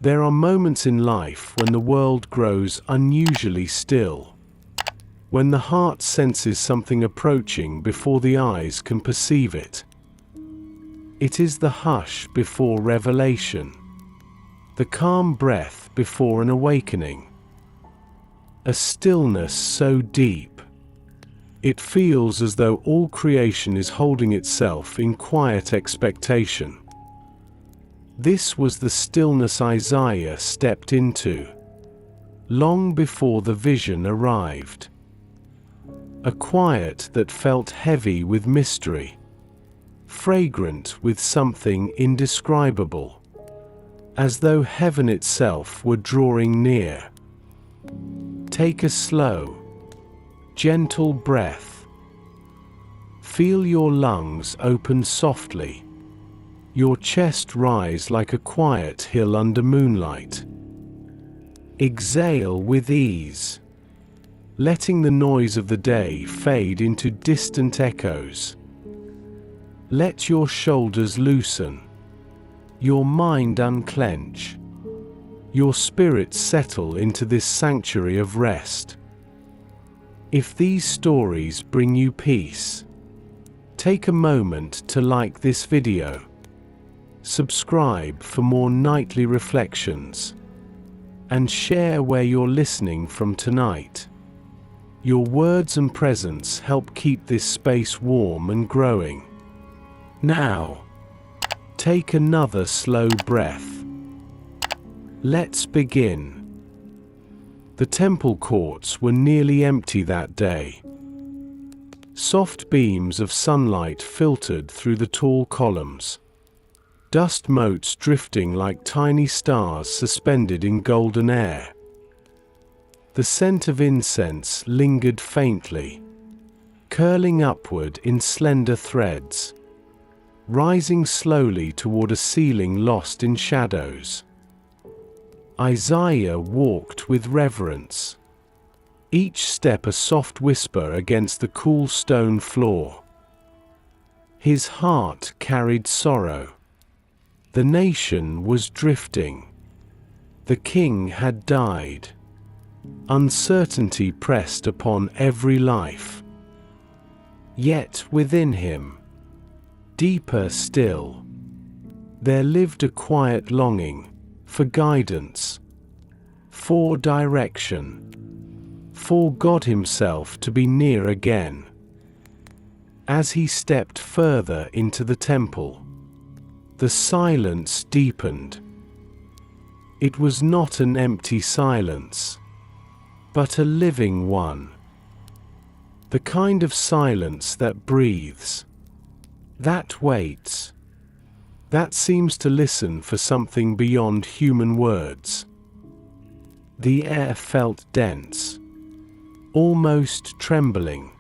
There are moments in life when the world grows unusually still, when the heart senses something approaching before the eyes can perceive it. It is the hush before revelation, the calm breath before an awakening. A stillness so deep, it feels as though all creation is holding itself in quiet expectation. This was the stillness Isaiah stepped into, long before the vision arrived. A quiet that felt heavy with mystery, fragrant with something indescribable, as though heaven itself were drawing near. Take a slow, gentle breath. Feel your lungs open softly, your chest rise like a quiet hill under moonlight. Exhale with ease, letting the noise of the day fade into distant echoes. Let your shoulders loosen, your mind unclench, your spirit settle into this sanctuary of rest. If these stories bring you peace, take a moment to like this video. Subscribe for more nightly reflections, and share where you're listening from tonight. Your words and presence help keep this space warm and growing. Now, take another slow breath. Let's begin. The temple courts were nearly empty that day. Soft beams of sunlight filtered through the tall columns, dust motes drifting like tiny stars suspended in golden air. The scent of incense lingered faintly, curling upward in slender threads, rising slowly toward a ceiling lost in shadows. Isaiah walked with reverence, each step a soft whisper against the cool stone floor. His heart carried sorrow. The nation was drifting. The king had died. Uncertainty pressed upon every life. Yet within him, deeper still, there lived a quiet longing for guidance, for direction, for God Himself to be near again. As he stepped further into the temple, the silence deepened. It was not an empty silence, but a living one. The kind of silence that breathes, that waits, that seems to listen for something beyond human words. The air felt dense, almost trembling,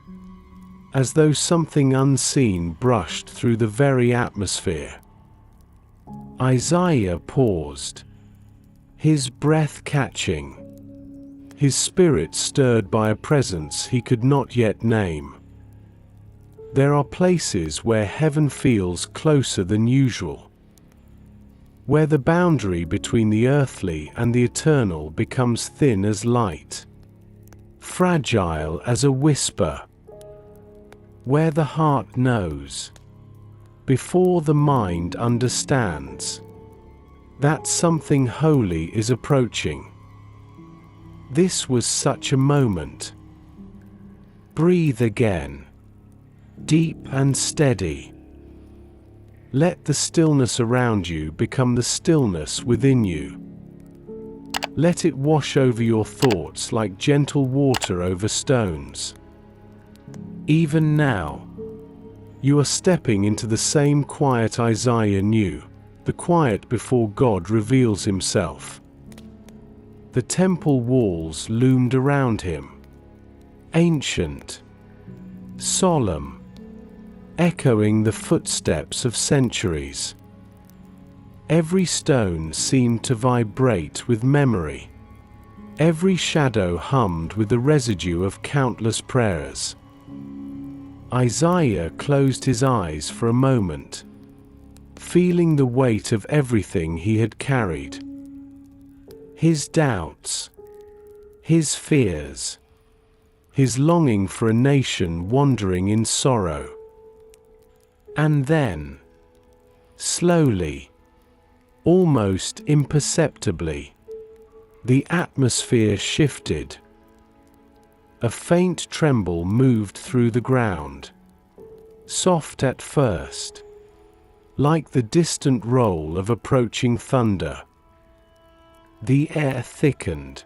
as though something unseen brushed through the very atmosphere. Isaiah paused, his breath catching, his spirit stirred by a presence he could not yet name. There are places where heaven feels closer than usual, where the boundary between the earthly and the eternal becomes thin as light, fragile as a whisper, where the heart knows, before the mind understands, that something holy is approaching. This was such a moment. Breathe again, deep and steady. Let the stillness around you become the stillness within you. Let it wash over your thoughts like gentle water over stones. Even now, you are stepping into the same quiet Isaiah knew, the quiet before God reveals Himself. The temple walls loomed around him, ancient, solemn, echoing the footsteps of centuries. Every stone seemed to vibrate with memory. Every shadow hummed with the residue of countless prayers. Isaiah closed his eyes for a moment, feeling the weight of everything he had carried. his doubts, his fears, his longing for a nation wandering in sorrow. And then, slowly, almost imperceptibly, the atmosphere shifted. A faint tremble moved through the ground, soft at first, like the distant roll of approaching thunder. The air thickened,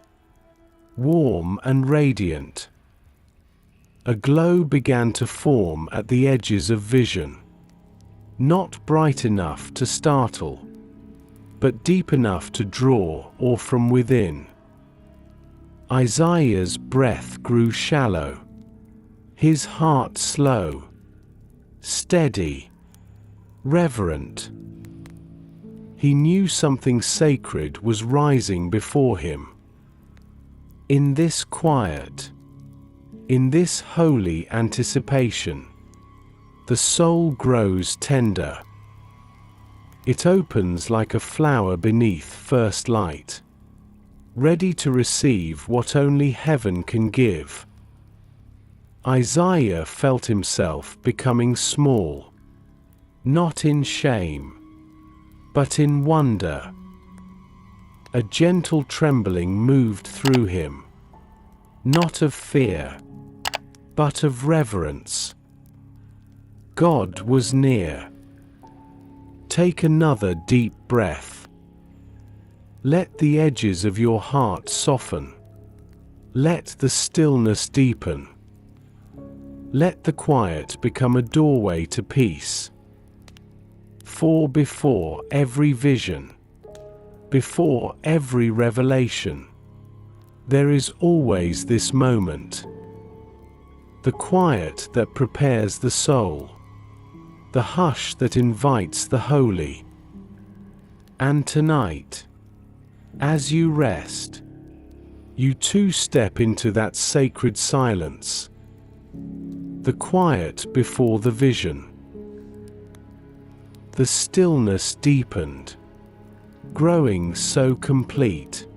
warm and radiant. A glow began to form at the edges of vision, not bright enough to startle, but deep enough to draw awe from within. Isaiah's breath grew shallow, his heart slow, steady, reverent. He knew something sacred was rising before him. In this quiet, in this holy anticipation, the soul grows tender. It opens like a flower beneath first light, ready to receive what only heaven can give. Isaiah felt himself becoming small, not in shame, but in wonder. A gentle trembling moved through him, not of fear, but of reverence. God was near. Take another deep breath. Let the edges of your heart soften. Let the stillness deepen. Let the quiet become a doorway to peace. For before every vision, before every revelation, there is always this moment. The quiet that prepares the soul, the hush that invites the holy. And tonight, as you rest, you too step into that sacred silence, the quiet before the vision. The stillness deepened, growing so complete.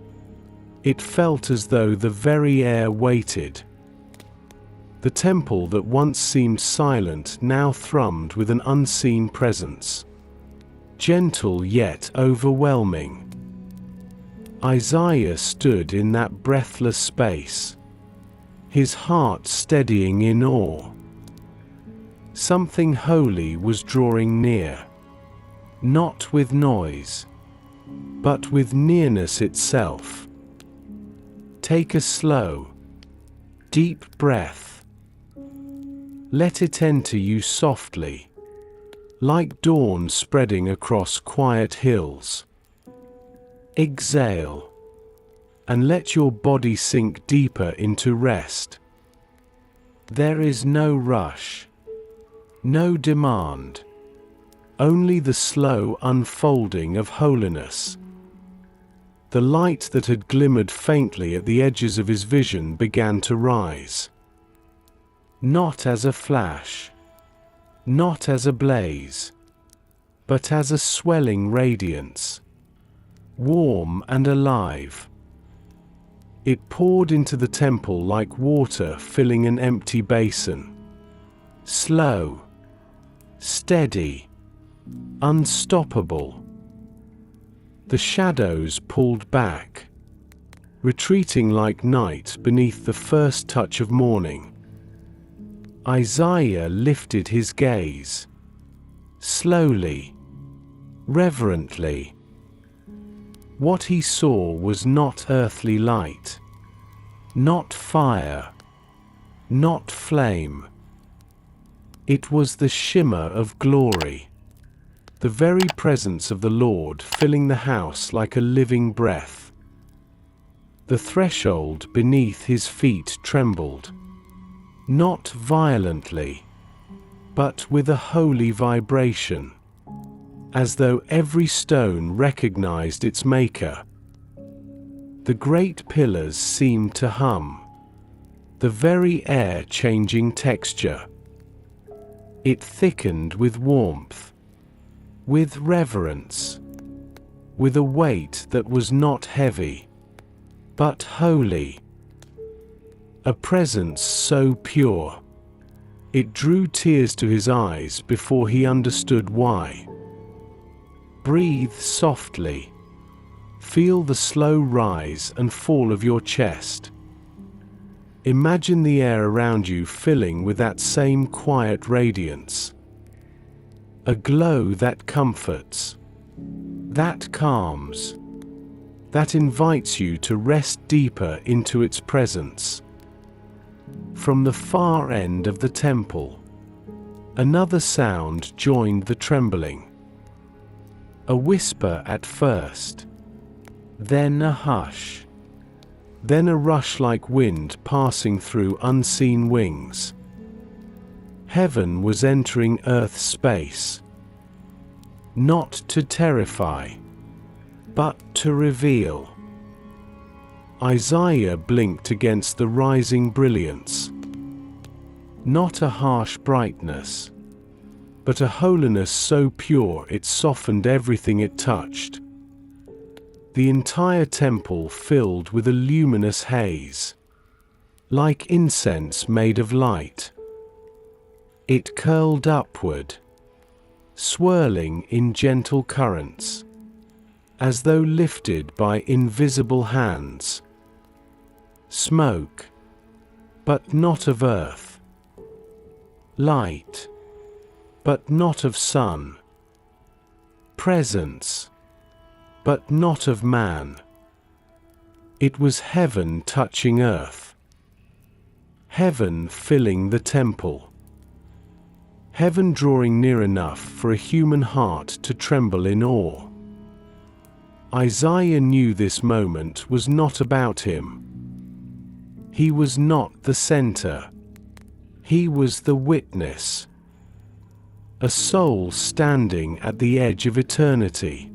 It felt as though the very air waited. The temple that once seemed silent now thrummed with an unseen presence, gentle yet overwhelming. Isaiah stood in that breathless space, his heart steadying in awe. Something holy was drawing near, not with noise, but with nearness itself. Take a slow, deep breath. Let it enter you softly, like dawn spreading across quiet hills. Exhale, and let your body sink deeper into rest. There is no rush, no demand, only the slow unfolding of holiness. The light that had glimmered faintly at the edges of his vision began to rise. Not as a flash, not as a blaze, but as a swelling radiance, warm and alive. It poured into the temple like water filling an empty basin. Slow, steady, unstoppable. The shadows pulled back, retreating like night beneath the first touch of morning. Isaiah lifted his gaze, slowly, reverently. What he saw was not earthly light, not fire, not flame. It was the shimmer of glory, the very presence of the Lord filling the house like a living breath. The threshold beneath his feet trembled, not violently, but with a holy vibration, as though every stone recognized its maker. The great pillars seemed to hum, the very air changing texture. It thickened with warmth, with reverence, with a weight that was not heavy, but holy. A presence so pure. It drew tears to his eyes before he understood why. Breathe softly. Feel the slow rise and fall of your chest. Imagine the air around you filling with that same quiet radiance. A glow that comforts, that calms, that invites you to rest deeper into its presence. From the far end of the temple, another sound joined the trembling. A whisper at first, then a hush, then a rush like wind passing through unseen wings. Heaven was entering Earth's space, not to terrify, but to reveal. Isaiah blinked against the rising brilliance. Not a harsh brightness, but a holiness so pure it softened everything it touched. The entire temple filled with a luminous haze, like incense made of light. It curled upward, swirling in gentle currents, as though lifted by invisible hands. Smoke, but not of earth. Light, but not of sun. Presence, but not of man. It was heaven touching earth. Heaven filling the temple. Heaven drawing near enough for a human heart to tremble in awe. Isaiah knew this moment was not about him. He was not the center. He was the witness. A soul standing at the edge of eternity,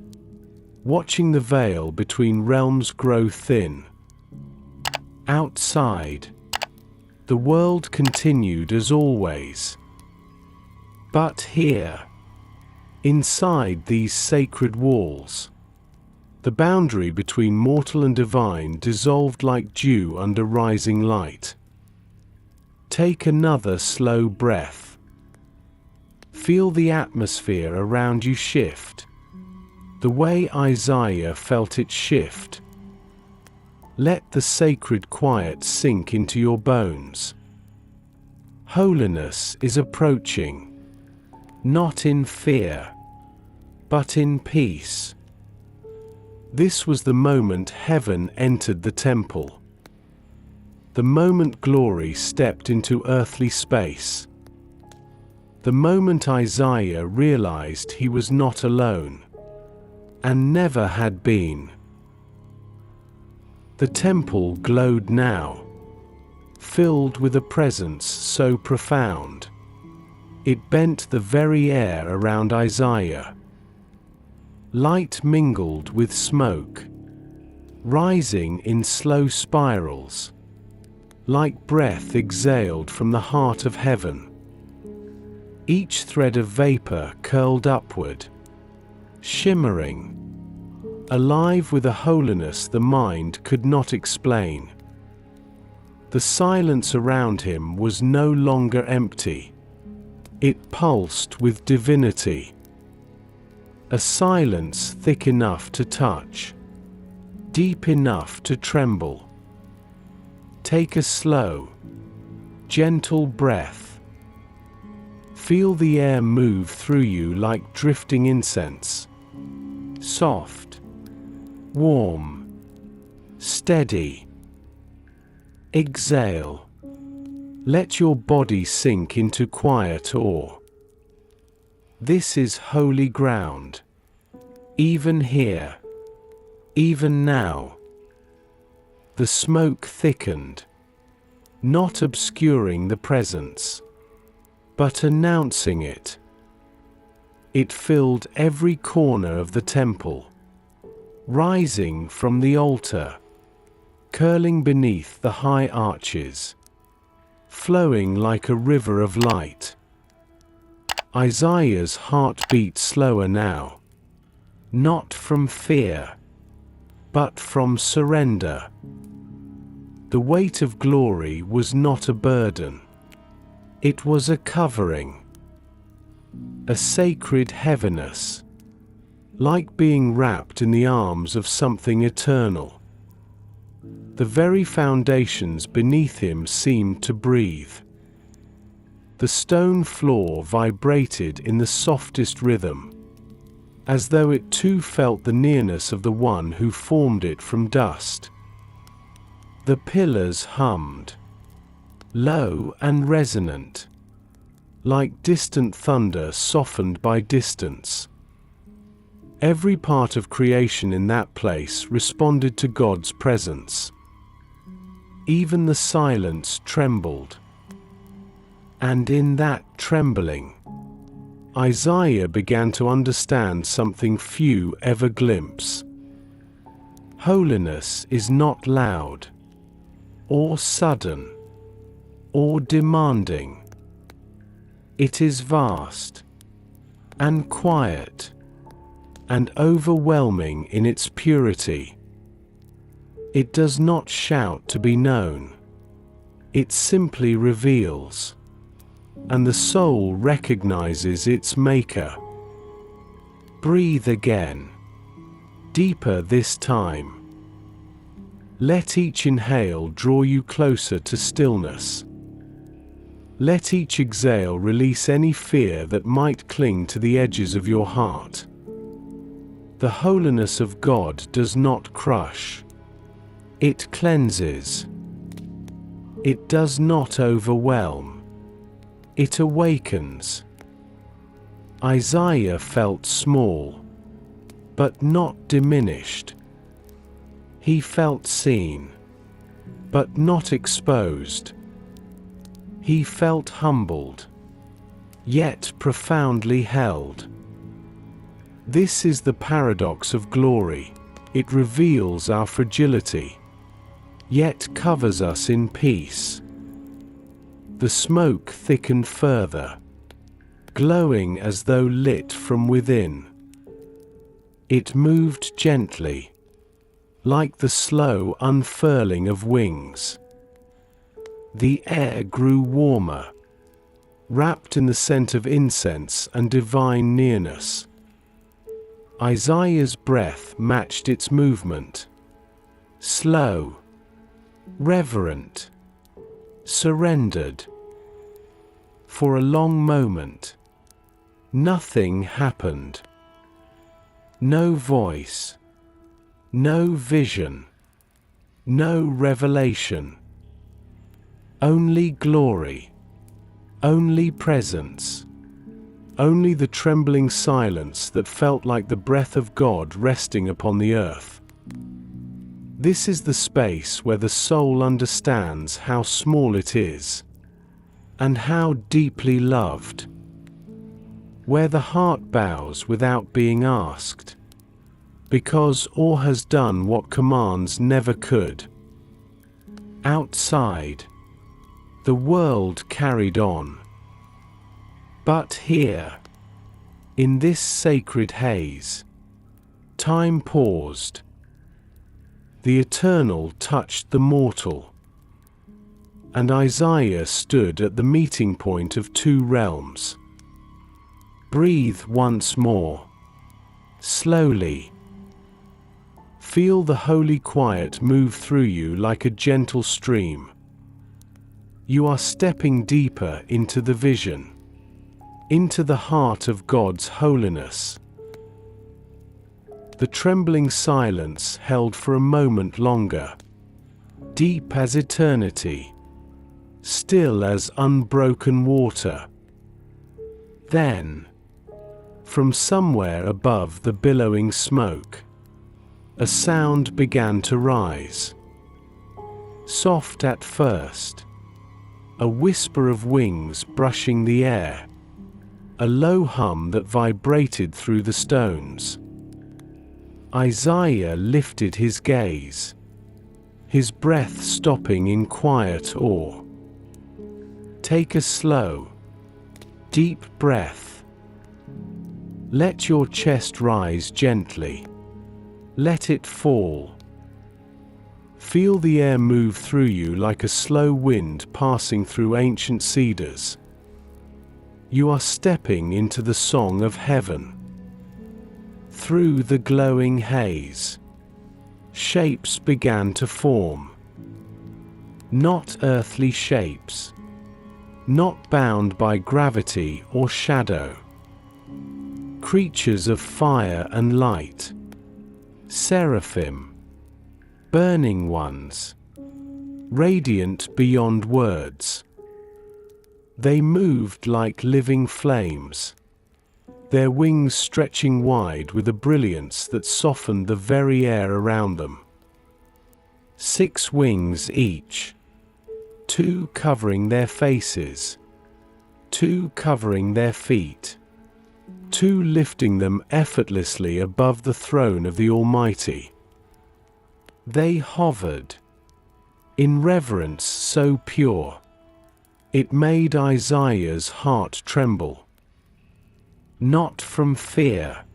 watching the veil between realms grow thin. Outside, the world continued as always. But here, inside these sacred walls, the boundary between mortal and divine dissolved like dew under rising light. Take another slow breath. Feel the atmosphere around you shift, the way Isaiah felt it shift. Let the sacred quiet sink into your bones. Holiness is approaching, not in fear, but in peace. This was the moment heaven entered the temple. The moment glory stepped into earthly space. The moment Isaiah realized he was not alone, and never had been. The temple glowed now, filled with a presence so profound. It bent the very air around Isaiah. Light mingled with smoke, rising in slow spirals, like breath exhaled from the heart of heaven. Each thread of vapor curled upward, shimmering, alive with a holiness the mind could not explain. The silence around him was no longer empty. It pulsed with divinity. A silence thick enough to touch, deep enough to tremble. Take a slow, gentle breath. Feel the air move through you like drifting incense. Soft, warm, steady. Exhale. Let your body sink into quiet awe. This is holy ground. Even here. Even now. The smoke thickened, not obscuring the presence, but announcing it. It filled every corner of the temple, rising from the altar, curling beneath the high arches, flowing like a river of light. Isaiah's heart beat slower now, not from fear, but from surrender. The weight of glory was not a burden. It was a covering, a sacred heaviness, like being wrapped in the arms of something eternal. The very foundations beneath him seemed to breathe. The stone floor vibrated in the softest rhythm, as though it too felt the nearness of the one who formed it from dust. The pillars hummed, low and resonant, like distant thunder softened by distance. Every part of creation in that place responded to God's presence. Even the silence trembled. And in that trembling, Isaiah began to understand something few ever glimpse. Holiness is not loud, or sudden, or demanding. It is vast, and quiet, and overwhelming in its purity. It does not shout to be known. It simply reveals, and the soul recognizes its maker. Breathe again, deeper this time. Let each inhale draw you closer to stillness. Let each exhale release any fear that might cling to the edges of your heart. The holiness of God does not crush. It cleanses. It does not overwhelm. It awakens. Isaiah felt small, but not diminished. He felt seen, but not exposed. He felt humbled, yet profoundly held. This is the paradox of glory. It reveals our fragility, yet covers us in peace. The smoke thickened further, glowing as though lit from within. It moved gently, like the slow unfurling of wings. The air grew warmer, wrapped in the scent of incense and divine nearness. Isaiah's breath matched its movement. Slow, reverent, surrendered. For a long moment, nothing happened. No voice, no vision, no revelation. Only glory, only presence. Only the trembling silence that felt like the breath of God resting upon the earth. This is the space where the soul understands how small it is, and how deeply loved. Where the heart bows without being asked, because awe has done what commands never could. Outside, the world carried on. But here, in this sacred haze, time paused. The eternal touched the mortal, and Isaiah stood at the meeting point of two realms. Breathe once more, slowly. Feel the holy quiet move through you like a gentle stream. You are stepping deeper into the vision, into the heart of God's holiness. The trembling silence held for a moment longer, deep as eternity, still as unbroken water. Then, from somewhere above the billowing smoke, a sound began to rise. Soft at first, a whisper of wings brushing the air, a low hum that vibrated through the stones. Isaiah lifted his gaze, his breath stopping in quiet awe. Take a slow, deep breath. Let your chest rise gently. Let it fall. Feel the air move through you like a slow wind passing through ancient cedars. You are stepping into the song of heaven. Through the glowing haze, shapes began to form. Not earthly shapes, not bound by gravity or shadow. Creatures of fire and light, seraphim, burning ones, radiant beyond words. They moved like living flames, their wings stretching wide with a brilliance that softened the very air around them. 6 wings each, 2 covering their faces, 2 covering their feet, 2 lifting them effortlessly above the throne of the Almighty. They hovered, in reverence so pure, it made Isaiah's heart tremble. Not from fear,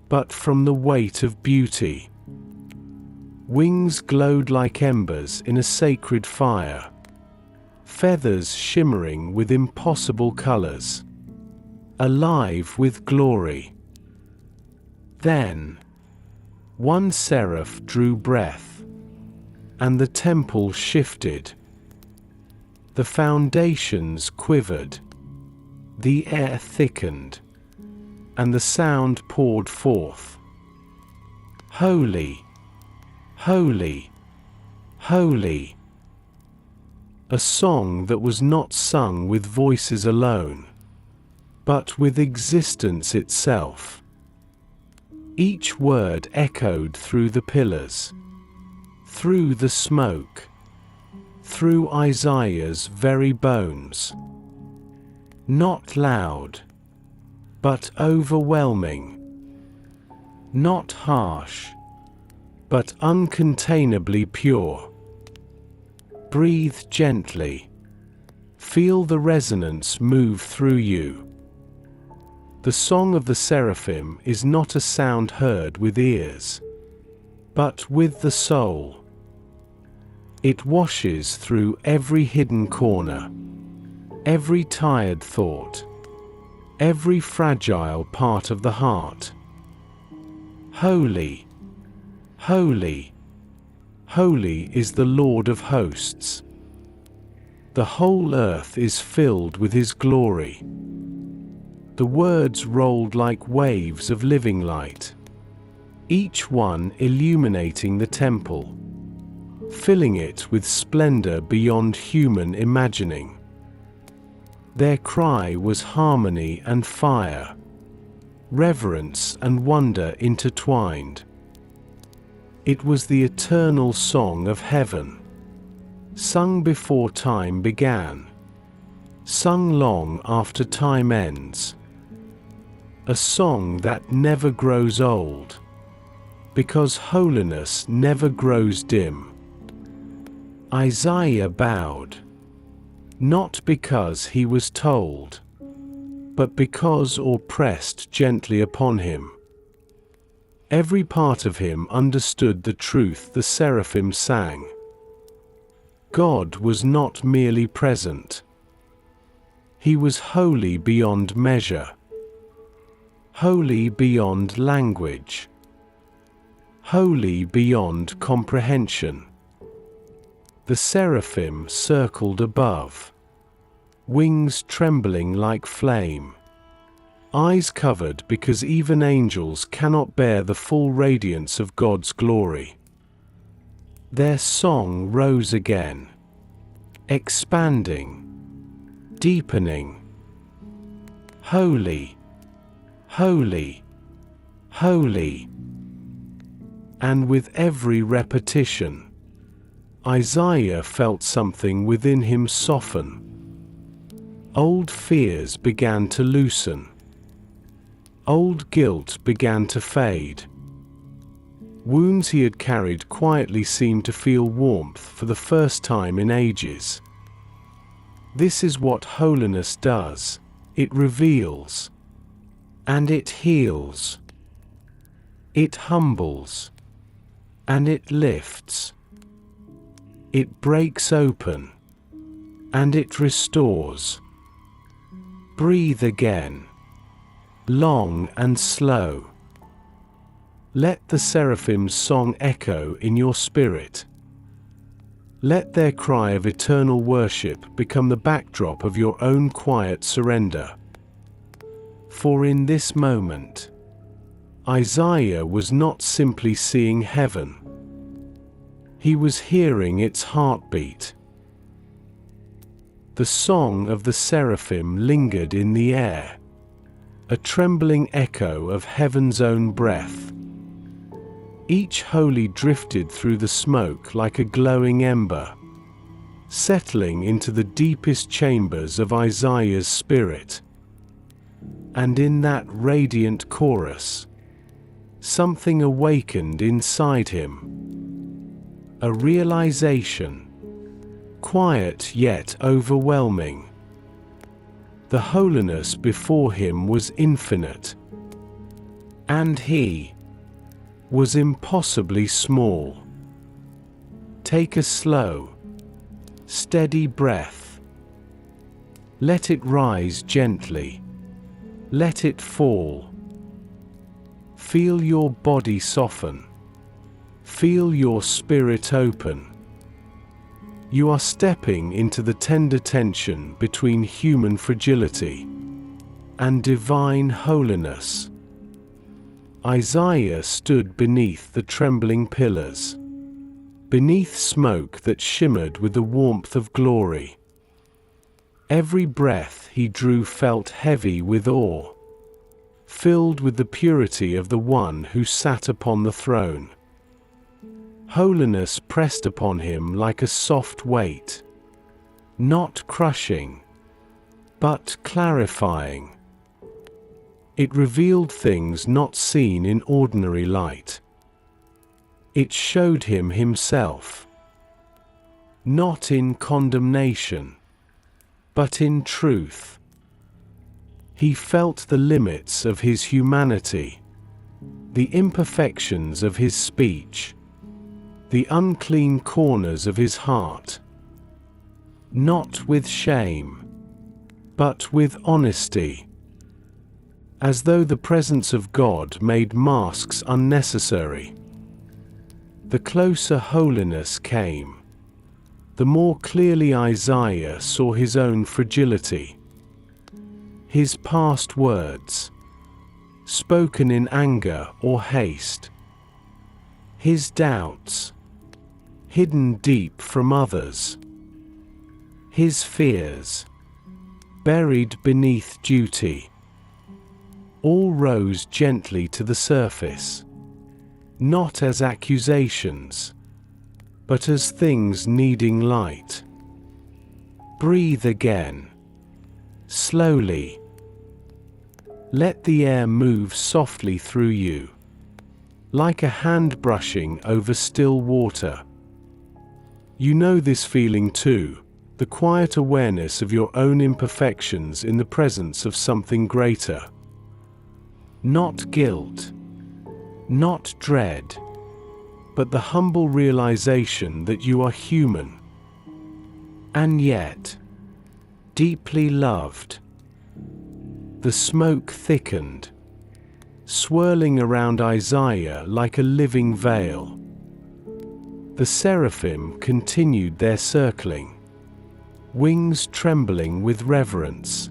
but from the weight of beauty. Wings glowed like embers in a sacred fire, feathers shimmering with impossible colors, alive with glory. Then, one seraph drew breath, and the temple shifted. The foundations quivered, the air thickened, and the sound poured forth. Holy, holy, holy. A song that was not sung with voices alone, but with existence itself. Each word echoed through the pillars, through the smoke, through Isaiah's very bones. Not loud, but overwhelming. Not harsh, but uncontainably pure. Breathe gently. Feel the resonance move through you. The song of the seraphim is not a sound heard with ears, but with the soul. It washes through every hidden corner, every tired thought, every fragile part of the heart. Holy, holy, holy is the Lord of hosts. The whole earth is filled with His glory. The words rolled like waves of living light, each one illuminating the temple, filling it with splendor beyond human imagining. Their cry was harmony and fire, reverence and wonder intertwined. It was the eternal song of heaven, sung before time began, sung long after time ends. A song that never grows old, because holiness never grows dim. Isaiah bowed, not because he was told, but because awe pressed gently upon him. Every part of him understood the truth the seraphim sang. God was not merely present. He was holy beyond measure, holy beyond language, holy beyond comprehension. The seraphim circled above, wings trembling like flame, eyes covered because even angels cannot bear the full radiance of God's glory. Their song rose again, expanding, deepening. Holy, holy, holy. And with every repetition, Isaiah felt something within him soften. Old fears began to loosen. Old guilt began to fade. Wounds he had carried quietly seemed to feel warmth for the first time in ages. This is what holiness does. It reveals. And it heals. It humbles. And it lifts. It breaks open, and it restores. Breathe again, long and slow. Let the seraphim's song echo in your spirit. Let their cry of eternal worship become the backdrop of your own quiet surrender. For in this moment, Isaiah was not simply seeing heaven. He was hearing its heartbeat. The song of the seraphim lingered in the air, a trembling echo of heaven's own breath. Each holy drifted through the smoke like a glowing ember, settling into the deepest chambers of Isaiah's spirit. And in that radiant chorus, something awakened inside him. A realization, quiet yet overwhelming. The holiness before him was infinite, and he was impossibly small. Take a slow, steady breath. Let it rise gently. Let it fall. Feel your body soften. Feel your spirit open. You are stepping into the tender tension between human fragility and divine holiness. Isaiah stood beneath the trembling pillars, beneath smoke that shimmered with the warmth of glory. Every breath he drew felt heavy with awe, filled with the purity of the one who sat upon the throne. Holiness pressed upon him like a soft weight, not crushing, but clarifying. It revealed things not seen in ordinary light. It showed him himself, not in condemnation, but in truth. He felt the limits of his humanity, the imperfections of his speech, the unclean corners of his heart. Not with shame, but with honesty. As though the presence of God made masks unnecessary. The closer holiness came, the more clearly Isaiah saw his own fragility. His past words, spoken in anger or haste. His doubts, hidden deep from others. His fears, buried beneath duty. All rose gently to the surface, not as accusations, but as things needing light. Breathe again, slowly. Let the air move softly through you, like a hand brushing over still water. You know this feeling too, the quiet awareness of your own imperfections in the presence of something greater. Not guilt, not dread, but the humble realization that you are human, and yet deeply loved. The smoke thickened, swirling around Isaiah like a living veil. The seraphim continued their circling, wings trembling with reverence.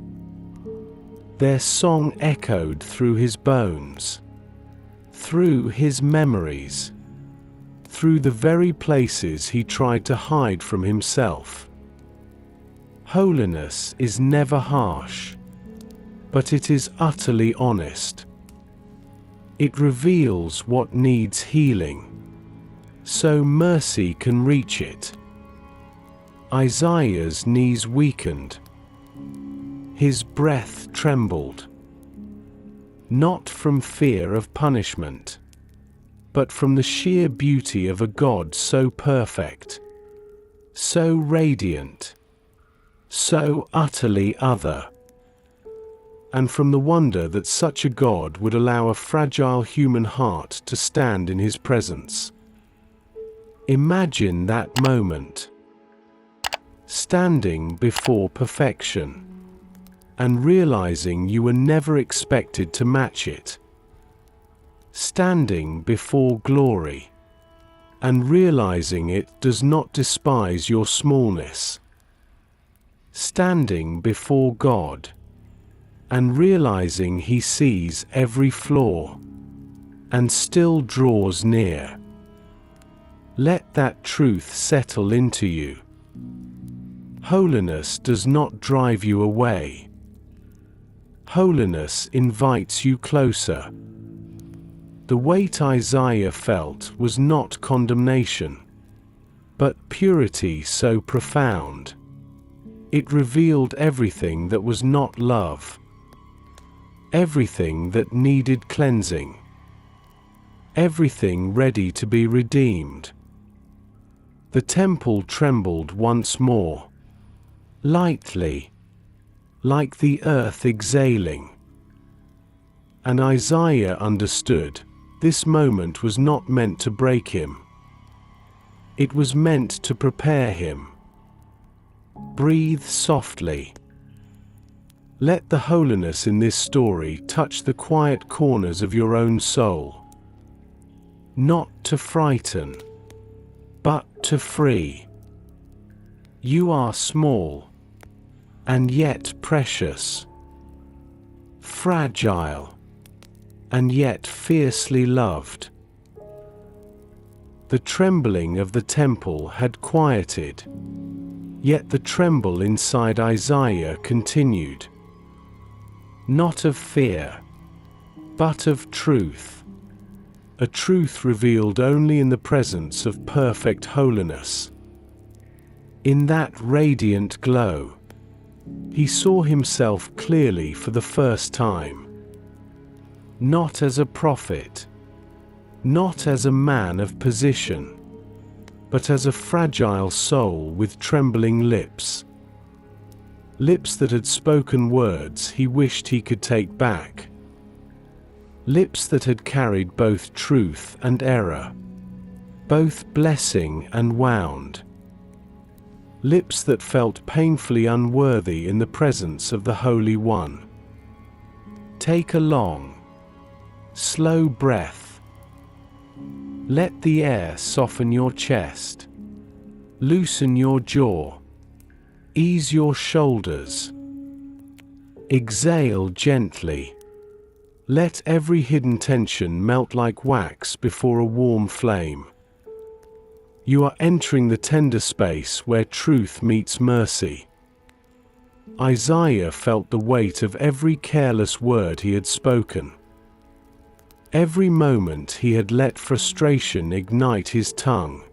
Their song echoed through his bones, through his memories, through the very places he tried to hide from himself. Holiness is never harsh, but it is utterly honest. It reveals what needs healing, so mercy can reach it. Isaiah's knees weakened. His breath trembled, not from fear of punishment, but from the sheer beauty of a God so perfect, so radiant, so utterly other, and from the wonder that such a God would allow a fragile human heart to stand in his presence. Imagine that moment. standing before perfection, and realizing you were never expected to match it. Standing before glory, and realizing it does not despise your smallness. Standing before God, and realizing He sees every flaw, and still draws near. Let that truth settle into you. Holiness does not drive you away. Holiness invites you closer. The weight Isaiah felt was not condemnation, but purity so profound. It revealed everything that was not love, everything that needed cleansing, everything ready to be redeemed. The temple trembled once more, lightly, like the earth exhaling. And Isaiah understood, this moment was not meant to break him. It was meant to prepare him. Breathe softly. Let the holiness in this story touch the quiet corners of your own soul. Not to frighten, but to free. You are small, and yet precious. Fragile, and yet fiercely loved. The trembling of the temple had quieted, yet the tremble inside Isaiah continued. Not of fear, but of truth. A truth revealed only in the presence of perfect holiness. In that radiant glow, he saw himself clearly for the first time. Not as a prophet, not as a man of position, but as a fragile soul with trembling lips. Lips that had spoken words he wished he could take back. Lips that had carried both truth and error, both blessing and wound. Lips that felt painfully unworthy in the presence of the Holy One. Take a long, slow breath. Let the air soften your chest. Loosen your jaw. Ease your shoulders. Exhale gently. Let every hidden tension melt like wax before a warm flame. You are entering the tender space where truth meets mercy. Isaiah felt the weight of every careless word he had spoken. Every moment he had let frustration ignite his tongue.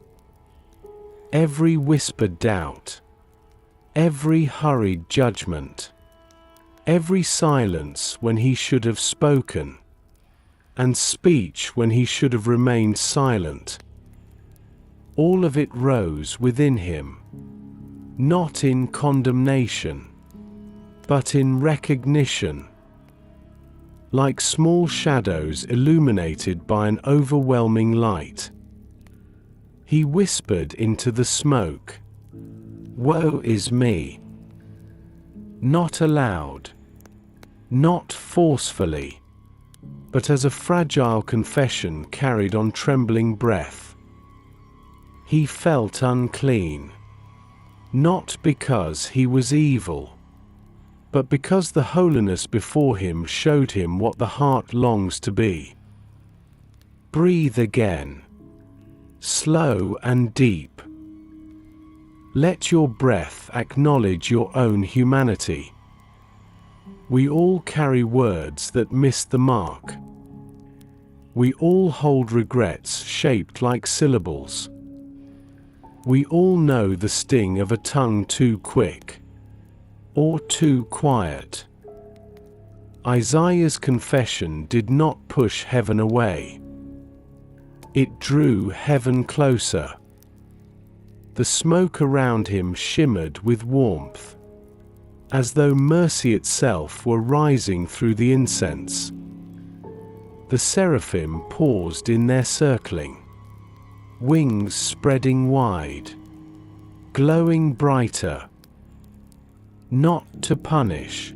Every whispered doubt. Every hurried judgment. Every silence when he should have spoken, and speech when he should have remained silent. All of it rose within him, not in condemnation, but in recognition. Like small shadows illuminated by an overwhelming light. He whispered into the smoke, "Woe is me." Not aloud, not forcefully, but as a fragile confession carried on trembling breath. He felt unclean, not because he was evil, but because the holiness before him showed him what the heart longs to be. Breathe again, slow and deep. Let your breath acknowledge your own humanity. We all carry words that miss the mark. We all hold regrets shaped like syllables. We all know the sting of a tongue too quick, or too quiet. Isaiah's confession did not push heaven away. It drew heaven closer. The smoke around him shimmered with warmth, as though mercy itself were rising through the incense. The seraphim paused in their circling, wings spreading wide, glowing brighter. not to punish,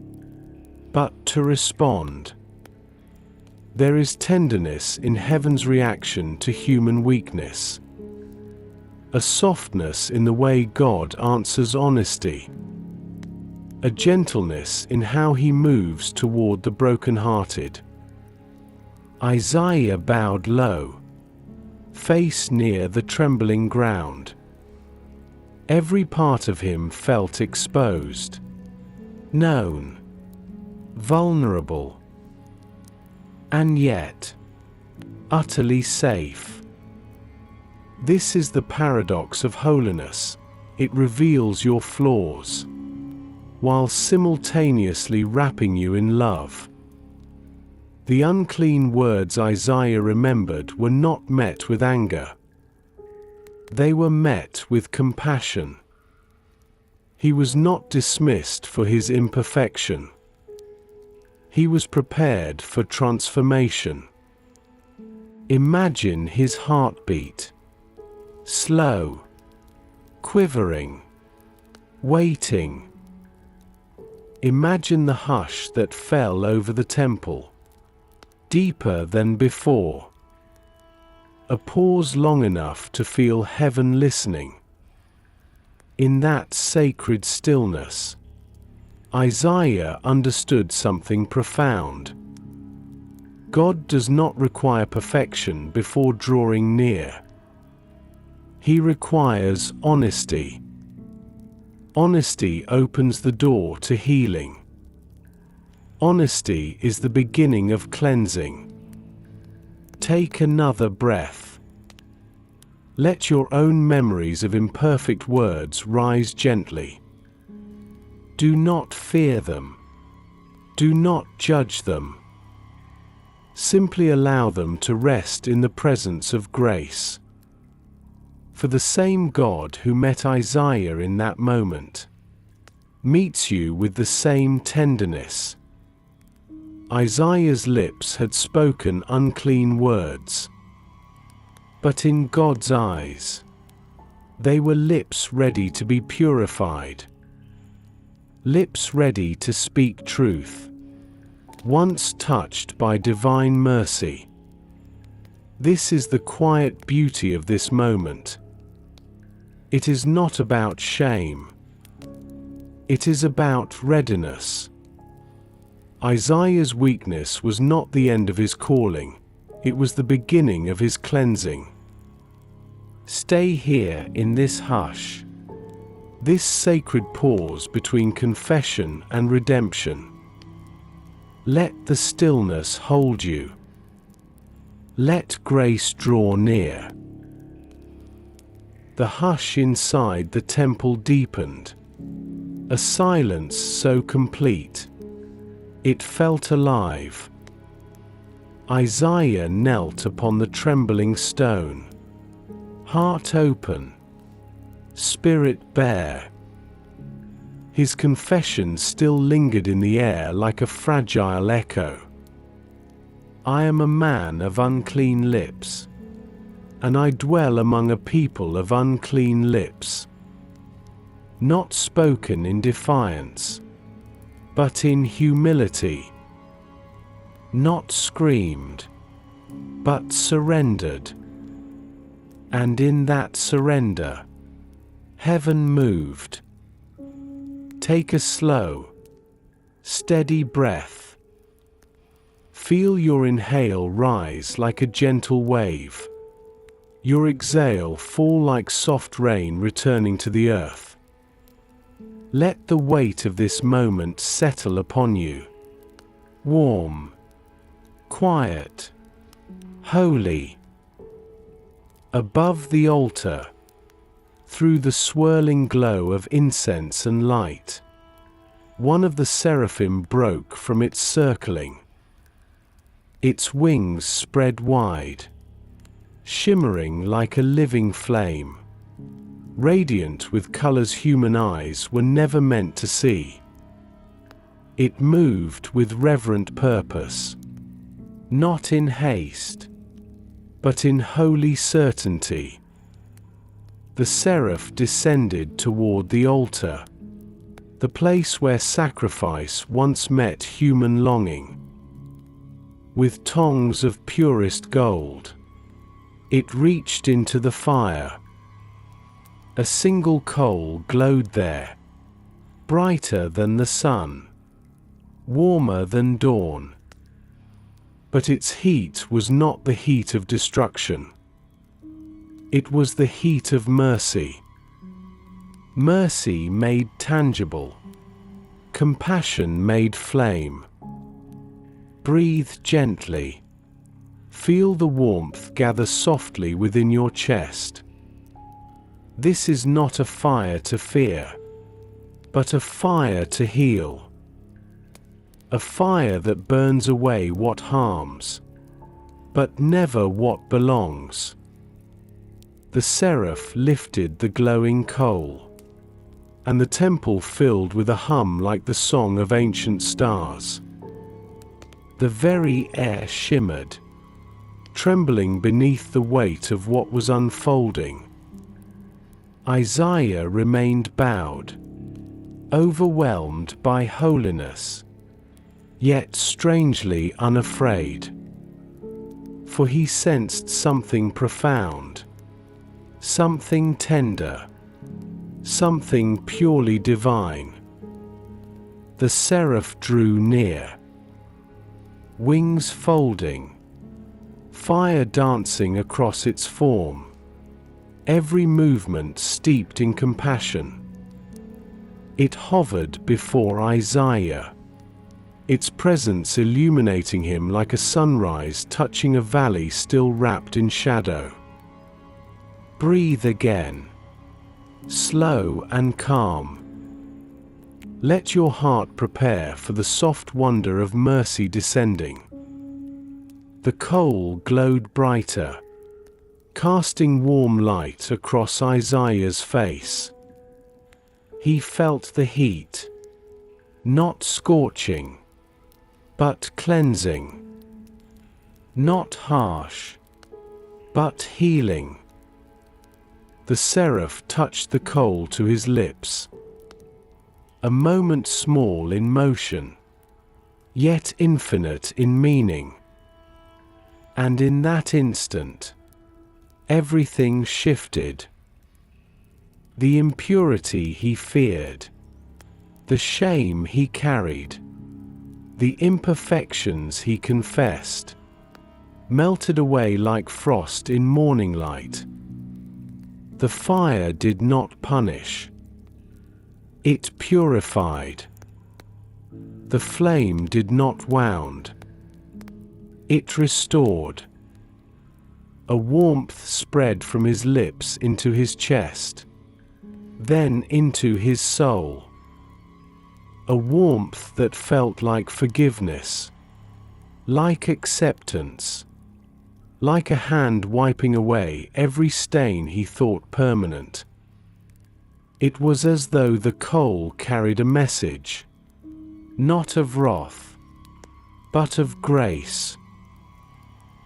but to respond. There is tenderness in heaven's reaction to human weakness, a softness in the way God answers honesty, a gentleness in how he moves toward the brokenhearted. Isaiah bowed low, face near the trembling ground. Every part of him felt exposed, known, vulnerable, and yet utterly safe. This is the paradox of holiness. It reveals your flaws, while simultaneously wrapping you in love. The unclean words Isaiah remembered were not met with anger. They were met with compassion. He was not dismissed for his imperfection. He was prepared for transformation. Imagine his heartbeat, slow, quivering, waiting. Imagine the hush that fell over the temple, deeper than before. A pause long enough to feel heaven listening. In that sacred stillness, Isaiah understood something profound. God does not require perfection before drawing near. He requires honesty. Honesty opens the door to healing. Honesty is the beginning of cleansing. Take another breath. Let your own memories of imperfect words rise gently. Do not fear them. Do not judge them. Simply allow them to rest in the presence of grace. For the same God who met Isaiah in that moment meets you with the same tenderness. Isaiah's lips had spoken unclean words, but in God's eyes, they were lips ready to be purified, lips ready to speak truth, once touched by divine mercy. This is the quiet beauty of this moment. It is not about shame. It is about readiness. Isaiah's weakness was not the end of his calling. It was the beginning of his cleansing. Stay here in this hush, this sacred pause between confession and redemption. Let the stillness hold you. Let grace draw near. The hush inside the temple deepened, a silence so complete it felt alive. Isaiah knelt upon the trembling stone, heart open, spirit bare. His confession still lingered in the air like a fragile echo. I am a man of unclean lips, and I dwell among a people of unclean lips. Not spoken in defiance, but in humility. Not screamed, but surrendered. And in that surrender, heaven moved. Take a slow, steady breath. Feel your inhale rise like a gentle wave, your exhale fall like soft rain returning to the earth. Let the weight of this moment settle upon you. Warm, quiet, holy. Above the altar, through the swirling glow of incense and light, one of the seraphim broke from its circling. Its wings spread wide, shimmering like a living flame, radiant with colors human eyes were never meant to see. It moved with reverent purpose, not in haste, but in holy certainty. The seraph descended toward the altar, the place where sacrifice once met human longing. With tongs of purest gold, it reached into the fire. A single coal glowed there, brighter than the sun, warmer than dawn. But its heat was not the heat of destruction. It was the heat of mercy. Mercy made tangible, compassion made flame. Breathe gently. Feel the warmth gather softly within your chest. This is not a fire to fear, but a fire to heal. A fire that burns away what harms, but never what belongs. The seraph lifted the glowing coal, and the temple filled with a hum like the song of ancient stars. The very air shimmered, trembling beneath the weight of what was unfolding. Isaiah remained bowed, overwhelmed by holiness, yet strangely unafraid. For he sensed something profound, something tender, something purely divine. The seraph drew near, wings folding, fire dancing across its form, every movement steeped in compassion. It hovered before Isaiah, its presence illuminating him like a sunrise touching a valley still wrapped in shadow. Breathe again, slow and calm. Let your heart prepare for the soft wonder of mercy descending. The coal glowed brighter, casting warm light across Isaiah's face. He felt the heat, not scorching, but cleansing. Not harsh, but healing. The seraph touched the coal to his lips. A moment small in motion, yet infinite in meaning. And in that instant, everything shifted. The impurity he feared, the shame he carried, the imperfections he confessed, melted away like frost in morning light. The fire did not punish. It purified. The flame did not wound. It restored. A warmth spread from his lips into his chest, then into his soul. A warmth that felt like forgiveness, like acceptance, like a hand wiping away every stain he thought permanent. It was as though the coal carried a message, not of wrath, but of grace.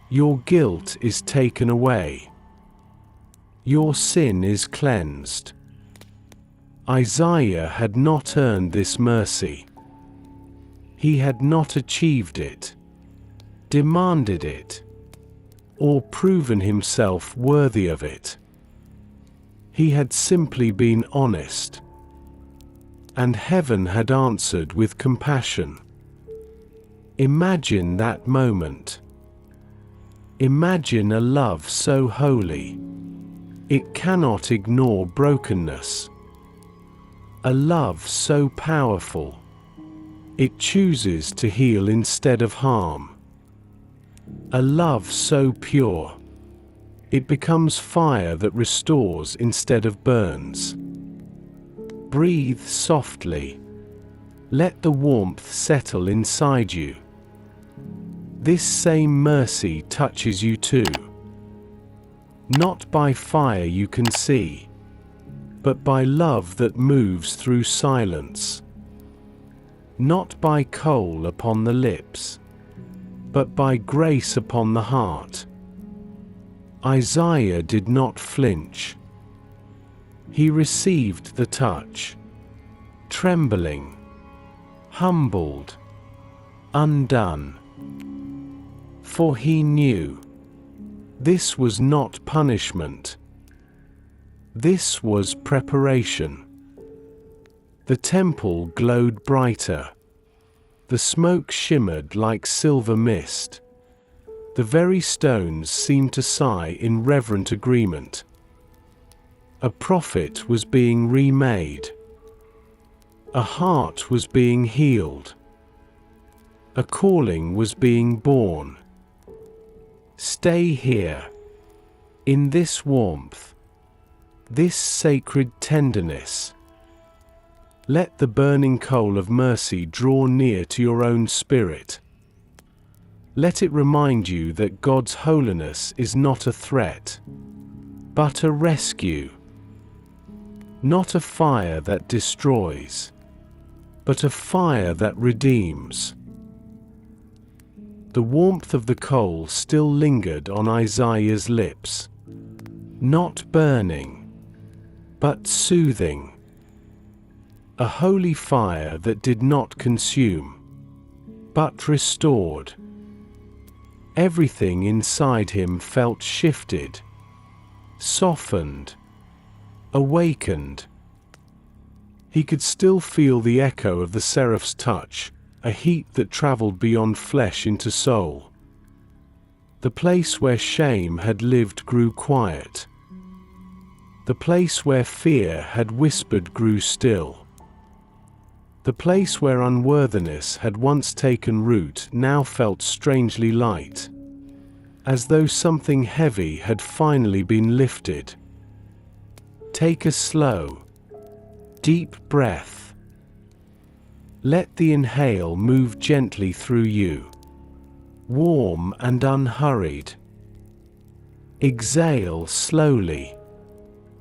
Your guilt is taken away. Your sin is cleansed. Isaiah had not earned this mercy. He had not achieved it, demanded it, or proven himself worthy of it. He had simply been honest, and heaven had answered with compassion. Imagine that moment. Imagine a love so holy, it cannot ignore brokenness. A love so powerful, it chooses to heal instead of harm. A love so pure, it becomes fire that restores instead of burns. Breathe softly. Let the warmth settle inside you. This same mercy touches you too. Not by fire you can see, but by love that moves through silence. Not by coal upon the lips, but by grace upon the heart. Isaiah did not flinch. He received the touch, trembling, humbled, undone. For he knew this was not punishment. This was preparation. The temple glowed brighter. The smoke shimmered like silver mist. The very stones seemed to sigh in reverent agreement. A prophet was being remade. A heart was being healed. A calling was being born. Stay here, in this warmth, this sacred tenderness. Let the burning coal of mercy draw near to your own spirit. Let it remind you that God's holiness is not a threat, but a rescue. Not a fire that destroys, but a fire that redeems. The warmth of the coal still lingered on Isaiah's lips. Not burning, but soothing. A holy fire that did not consume, but restored. Everything inside him felt shifted, softened, awakened. He could still feel the echo of the seraph's touch, a heat that traveled beyond flesh into soul. The place where shame had lived grew quiet. The place where fear had whispered grew still. The place where unworthiness had once taken root now felt strangely light, as though something heavy had finally been lifted. Take a slow, deep breath. Let the inhale move gently through you, warm and unhurried. Exhale slowly,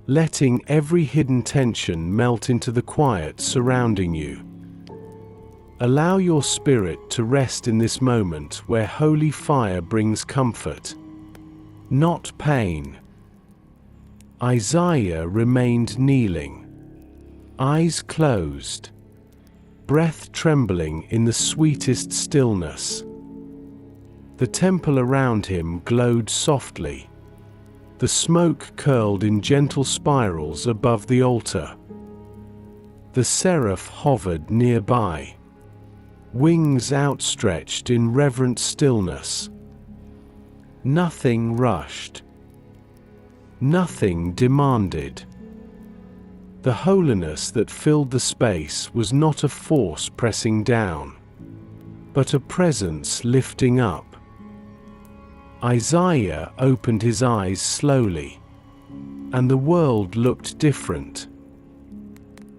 letting every hidden tension melt into the quiet surrounding you. Allow your spirit to rest in this moment where holy fire brings comfort, not pain. Isaiah remained kneeling, eyes closed, breath trembling in the sweetest stillness. The temple around him glowed softly. The smoke curled in gentle spirals above the altar. The seraph hovered nearby, wings outstretched in reverent stillness. Nothing rushed. Nothing demanded. The holiness that filled the space was not a force pressing down, but a presence lifting up. Isaiah opened his eyes slowly, and the world looked different.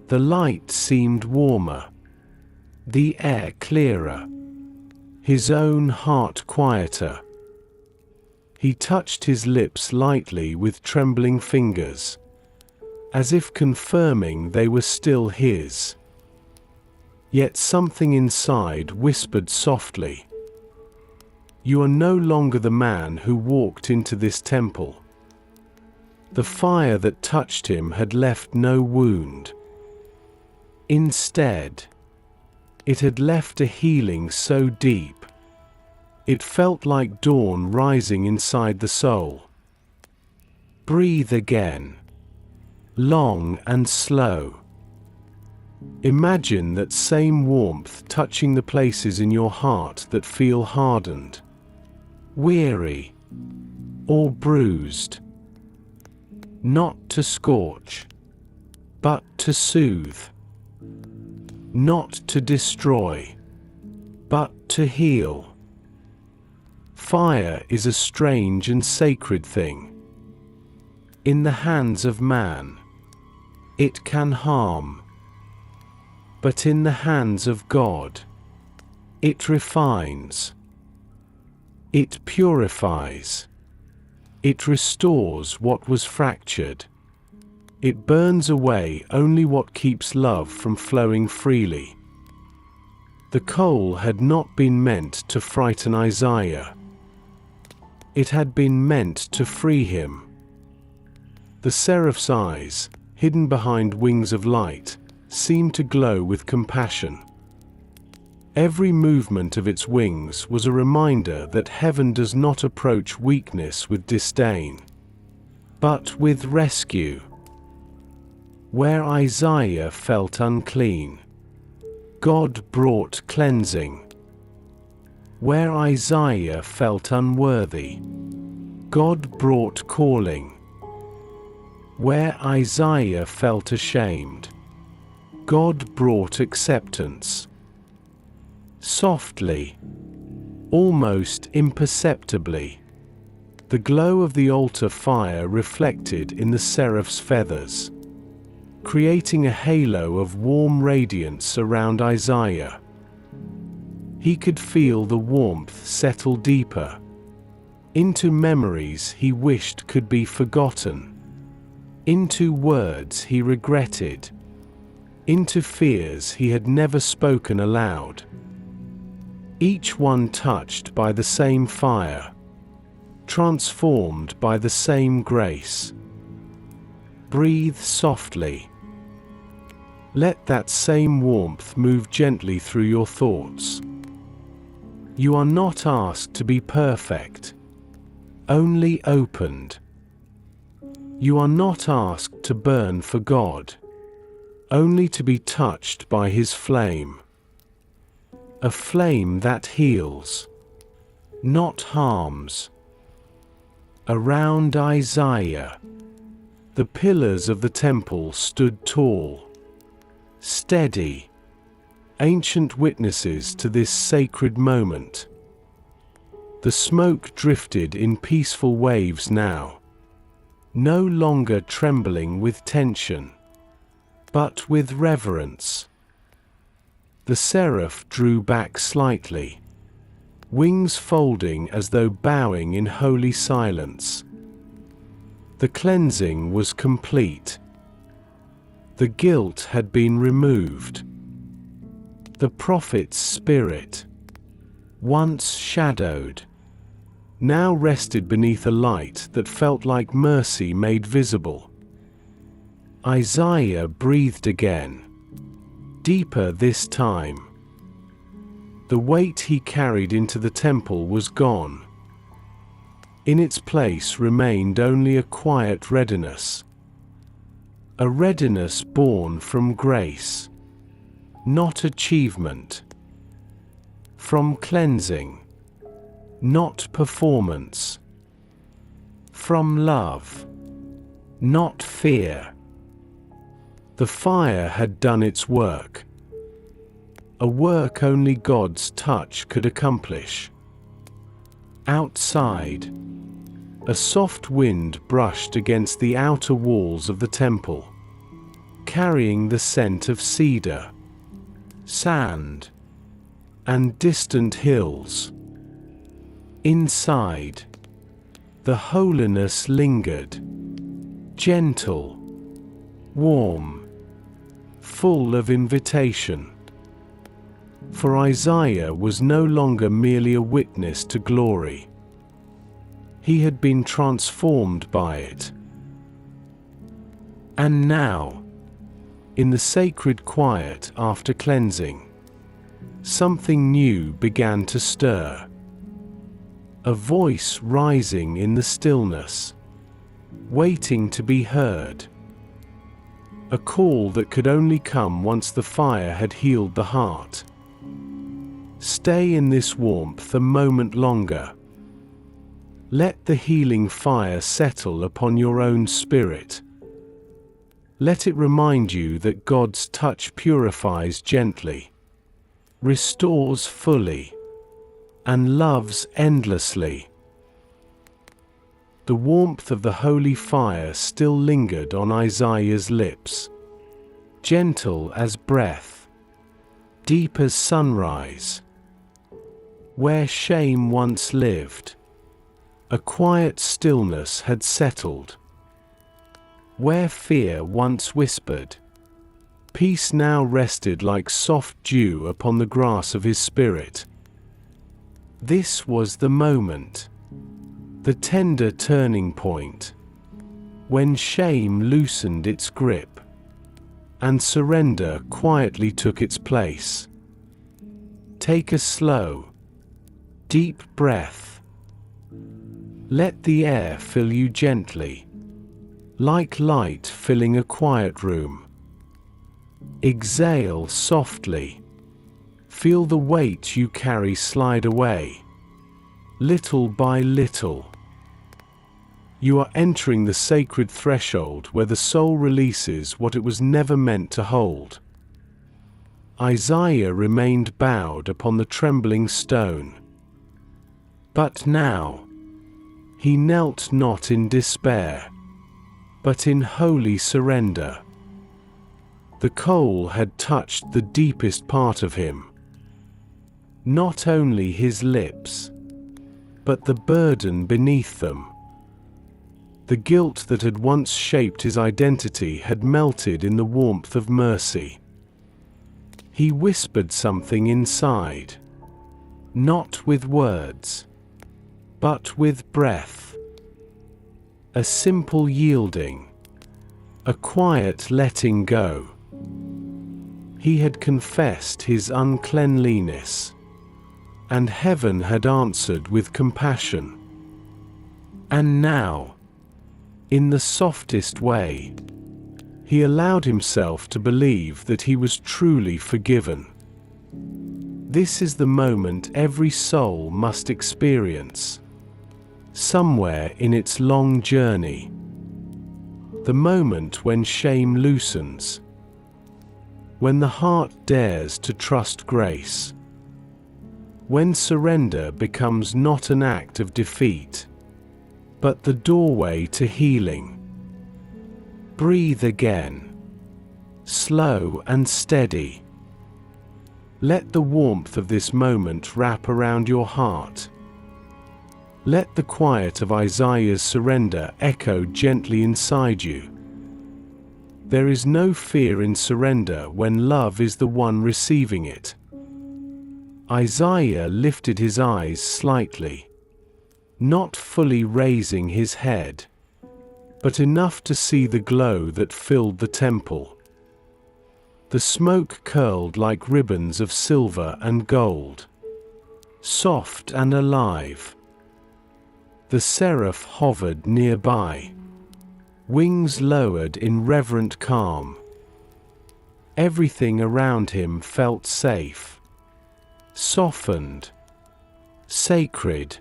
The light seemed warmer, the air clearer, his own heart quieter. He touched his lips lightly with trembling fingers, as if confirming they were still his. Yet something inside whispered softly, "You are no longer the man who walked into this temple." The fire that touched him had left no wound. Instead, it had left a healing so deep, it felt like dawn rising inside the soul. Breathe again, long and slow. Imagine that same warmth touching the places in your heart that feel hardened, weary, or bruised. Not to scorch, but to soothe. Not to destroy, but to heal. Fire is a strange and sacred thing. In the hands of man, it can harm. But in the hands of God, it refines. It purifies. It restores what was fractured. It burns away only what keeps love from flowing freely. The coal had not been meant to frighten Isaiah. It had been meant to free him. The seraph's eyes, hidden behind wings of light, seemed to glow with compassion. Every movement of its wings was a reminder that heaven does not approach weakness with disdain, but with rescue. Where Isaiah felt unclean, God brought cleansing. Where Isaiah felt unworthy, God brought calling. Where Isaiah felt ashamed, God brought acceptance. Softly, almost imperceptibly, the glow of the altar fire reflected in the seraph's feathers, creating a halo of warm radiance around Isaiah. He could feel the warmth settle deeper into memories he wished could be forgotten, into words he regretted, into fears he had never spoken aloud. Each one touched by the same fire, transformed by the same grace. Breathe softly. Let that same warmth move gently through your thoughts. You are not asked to be perfect, only opened. You are not asked to burn for God, only to be touched by His flame. A flame that heals, not harms. Around Isaiah, the pillars of the temple stood tall, steady, ancient witnesses to this sacred moment. The smoke drifted in peaceful waves now, no longer trembling with tension, but with reverence. The seraph drew back slightly, wings folding as though bowing in holy silence. The cleansing was complete. The guilt had been removed. The prophet's spirit, once shadowed, now rested beneath a light that felt like mercy made visible. Isaiah breathed again, deeper this time. The weight he carried into the temple was gone. In its place remained only a quiet readiness. A readiness born from grace, not achievement. From cleansing, not performance. From love, not fear. The fire had done its work, a work only God's touch could accomplish. Outside, a soft wind brushed against the outer walls of the temple, carrying the scent of cedar, sand, and distant hills. Inside, the holiness lingered, gentle, warm, full of invitation. For Isaiah was no longer merely a witness to glory. He had been transformed by it. And now, in the sacred quiet after cleansing, something new began to stir. A voice rising in the stillness, waiting to be heard. A call that could only come once the fire had healed the heart. Stay in this warmth a moment longer. Let the healing fire settle upon your own spirit. Let it remind you that God's touch purifies gently, restores fully, and loves endlessly. The warmth of the holy fire still lingered on Isaiah's lips, gentle as breath, deep as sunrise. Where shame once lived, a quiet stillness had settled. Where fear once whispered, peace now rested like soft dew upon the grass of his spirit. This was the moment, the tender turning point, when shame loosened its grip, and surrender quietly took its place. Take a slow, deep breath. Let the air fill you gently, like light filling a quiet room. Exhale softly. Feel the weight you carry slide away, little by little. You are entering the sacred threshold where the soul releases what it was never meant to hold. Isaiah remained bowed upon the trembling stone. But now, he knelt not in despair, but in holy surrender. The coal had touched the deepest part of him. Not only his lips, but the burden beneath them. The guilt that had once shaped his identity had melted in the warmth of mercy. He whispered something inside, not with words, but with breath. A simple yielding, a quiet letting go. He had confessed his uncleanliness, and heaven had answered with compassion. And now, in the softest way, he allowed himself to believe that he was truly forgiven. This is the moment every soul must experience, somewhere in its long journey. The moment when shame loosens, when the heart dares to trust grace, when surrender becomes not an act of defeat, but the doorway to healing. Breathe again, slow and steady. Let the warmth of this moment wrap around your heart. Let the quiet of Isaiah's surrender echo gently inside you. There is no fear in surrender when love is the one receiving it. Isaiah lifted his eyes slightly, not fully raising his head, but enough to see the glow that filled the temple. The smoke curled like ribbons of silver and gold, soft and alive. The seraph hovered nearby, wings lowered in reverent calm. Everything around him felt safe, softened, sacred.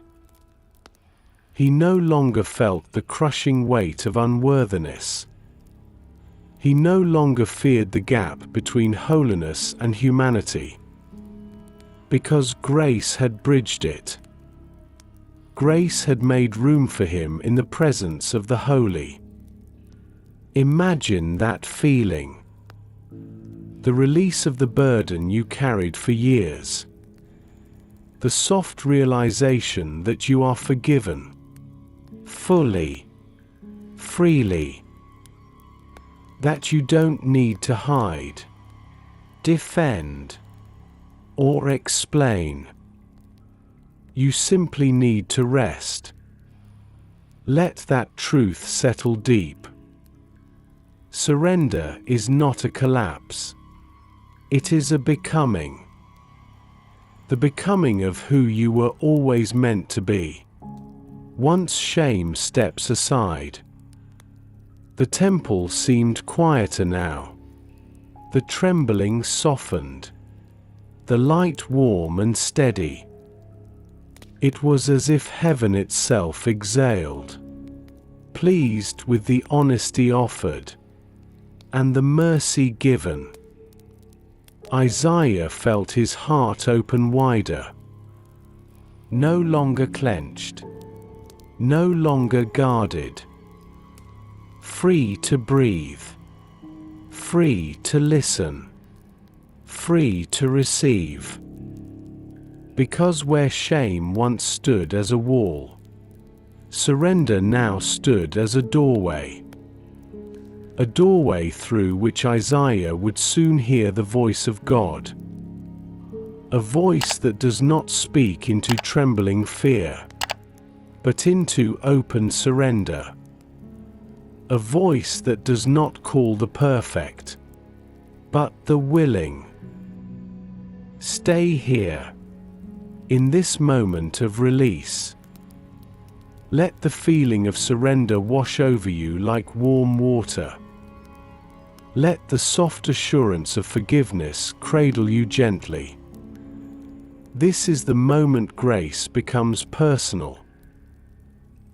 He no longer felt the crushing weight of unworthiness. He no longer feared the gap between holiness and humanity, because grace had bridged it. Grace had made room for him in the presence of the holy. Imagine that feeling. The release of the burden you carried for years. The soft realization that you are forgiven. Fully. Freely. That you don't need to hide, defend, or explain. You simply need to rest. Let that truth settle deep. Surrender is not a collapse. It is a becoming. The becoming of who you were always meant to be. Once shame steps aside. The temple seemed quieter now. The trembling softened. The light warm and steady. It was as if heaven itself exhaled, pleased with the honesty offered, and the mercy given. Isaiah felt his heart open wider. No longer clenched, no longer guarded. Free to breathe, free to listen, free to receive. Because where shame once stood as a wall, surrender now stood as a doorway. A doorway through which Isaiah would soon hear the voice of God. A voice that does not speak into trembling fear, but into open surrender. A voice that does not call the perfect, but the willing. Stay here, in this moment of release. Let the feeling of surrender wash over you like warm water. Let the soft assurance of forgiveness cradle you gently. This is the moment grace becomes personal.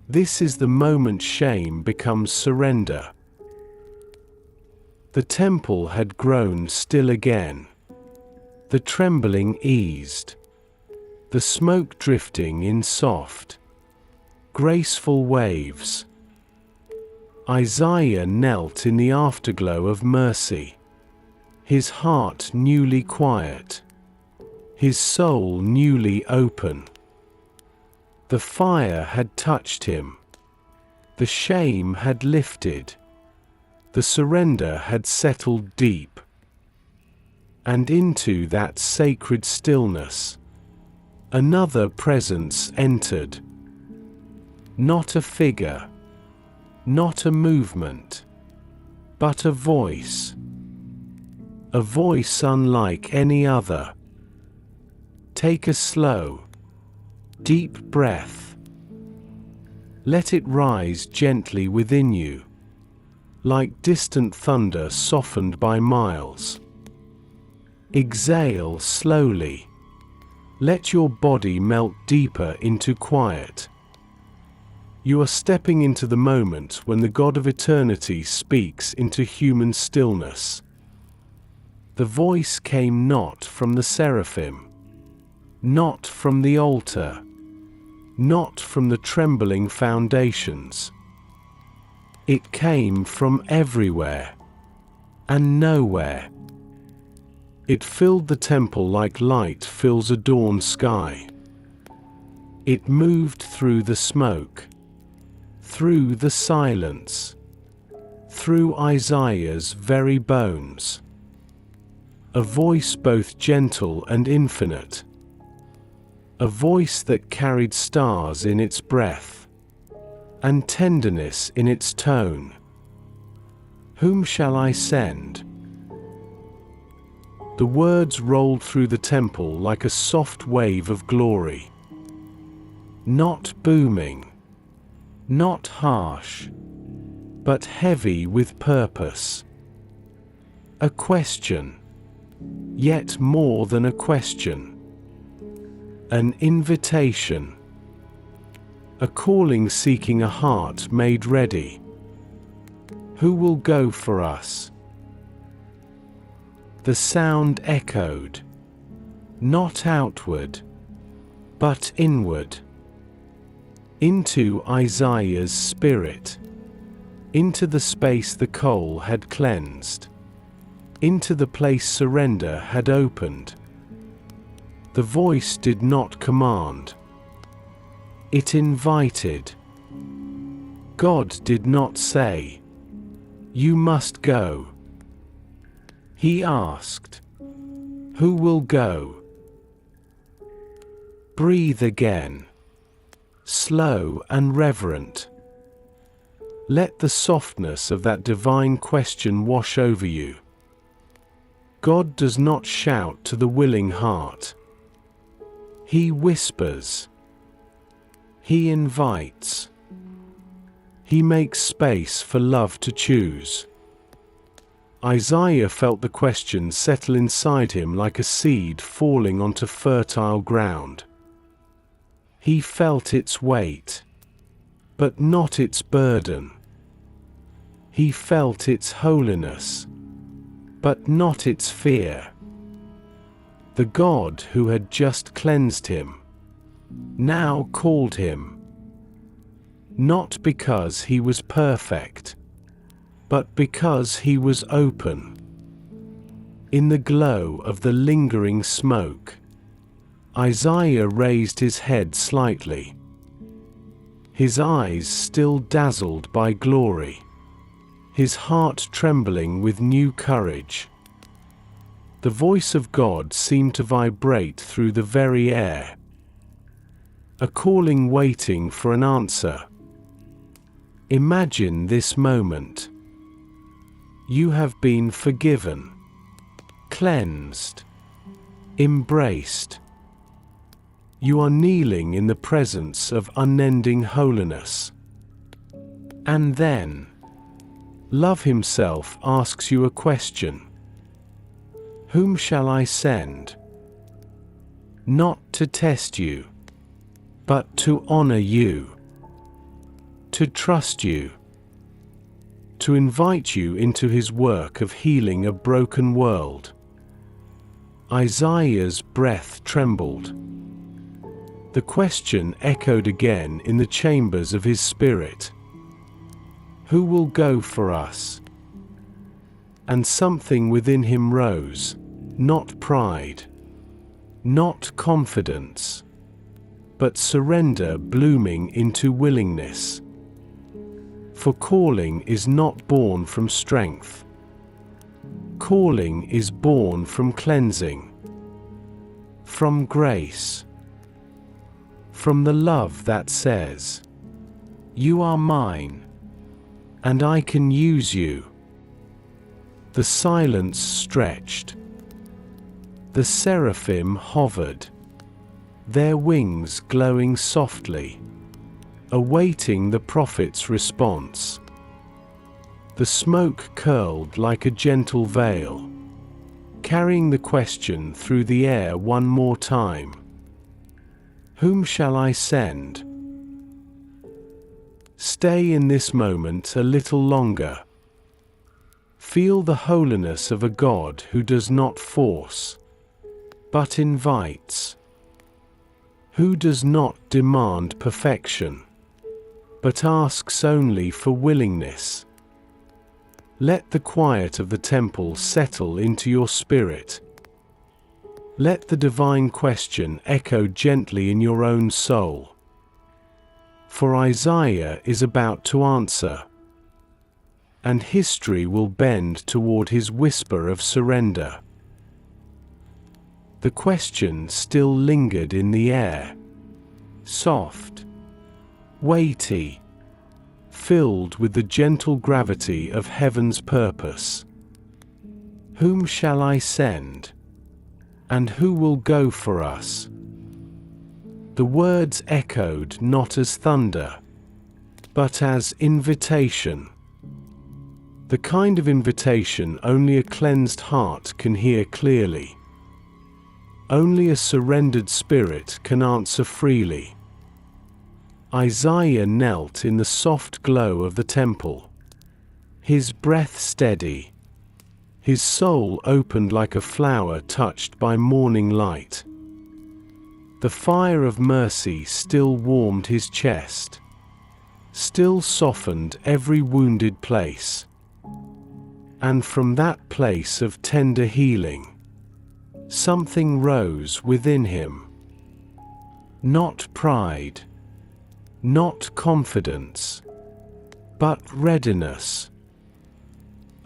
This is the moment shame becomes surrender. The temple had grown still again. The trembling eased. The smoke drifting in soft, graceful waves. Isaiah knelt in the afterglow of mercy, his heart newly quiet, his soul newly open. The fire had touched him, the shame had lifted, the surrender had settled deep. And into that sacred stillness, another presence entered. Not a figure, not a movement, but a voice. A voice unlike any other. Take a slow, deep breath. Let it rise gently within you, like distant thunder softened by miles. Exhale slowly. Let your body melt deeper into quiet. You are stepping into the moment when the God of eternity speaks into human stillness. The voice came not from the seraphim, not from the altar, not from the trembling foundations. It came from everywhere and nowhere. It filled the temple like light fills a dawn sky. It moved through the smoke, through the silence, through Isaiah's very bones. A voice both gentle and infinite. A voice that carried stars in its breath, and tenderness in its tone. Whom shall I send? The words rolled through the temple like a soft wave of glory. Not booming, not harsh, but heavy with purpose. A question, yet more than a question. An invitation. A calling seeking a heart made ready. Who will go for us? The sound echoed, not outward, but inward. Into Isaiah's spirit, into the space the coal had cleansed, into the place surrender had opened. The voice did not command. It invited. God did not say, "You must go." He asked, "Who will go?" Breathe again, slow and reverent. Let the softness of that divine question wash over you. God does not shout to the willing heart. He whispers. He invites. He makes space for love to choose. Isaiah felt the question settle inside him like a seed falling onto fertile ground. He felt its weight, but not its burden. He felt its holiness, but not its fear. The God who had just cleansed him now called him, not because he was perfect, but because he was open. In the glow of the lingering smoke, Isaiah raised his head slightly, his eyes still dazzled by glory, his heart trembling with new courage. The voice of God seemed to vibrate through the very air, a calling waiting for an answer. Imagine this moment. You have been forgiven. cleansed, embraced. You are kneeling in the presence of unending holiness. And then, Love himself asks you a question. Whom shall I send? Not to test you, but to honor you, to trust you, to invite you into his work of healing a broken world. Isaiah's breath trembled. The question echoed again in the chambers of his spirit. Who will go for us? And something within him rose, not pride, not confidence, but surrender blooming into willingness. For calling is not born from strength. Calling is born from cleansing, from grace, from the love that says, "You are mine, and I can use you." The silence stretched. The seraphim hovered, their wings glowing softly, awaiting the prophet's response. The smoke curled like a gentle veil, carrying the question through the air one more time. Whom shall I send? Stay in this moment a little longer. Feel the holiness of a God who does not force, but invites, who does not demand perfection, but asks only for willingness. Let the quiet of the temple settle into your spirit. Let the divine question echo gently in your own soul. For Isaiah is about to answer, and history will bend toward his whisper of surrender. The question still lingered in the air, soft, weighty, filled with the gentle gravity of heaven's purpose. Whom shall I send? And who will go for us? The words echoed not as thunder, but as invitation. The kind of invitation only a cleansed heart can hear clearly. Only a surrendered spirit can answer freely. Isaiah knelt in the soft glow of the temple, his breath steady, his soul opened like a flower touched by morning light. The fire of mercy still warmed his chest, still softened every wounded place. And from that place of tender healing, something rose within him. Not pride, not confidence, but readiness.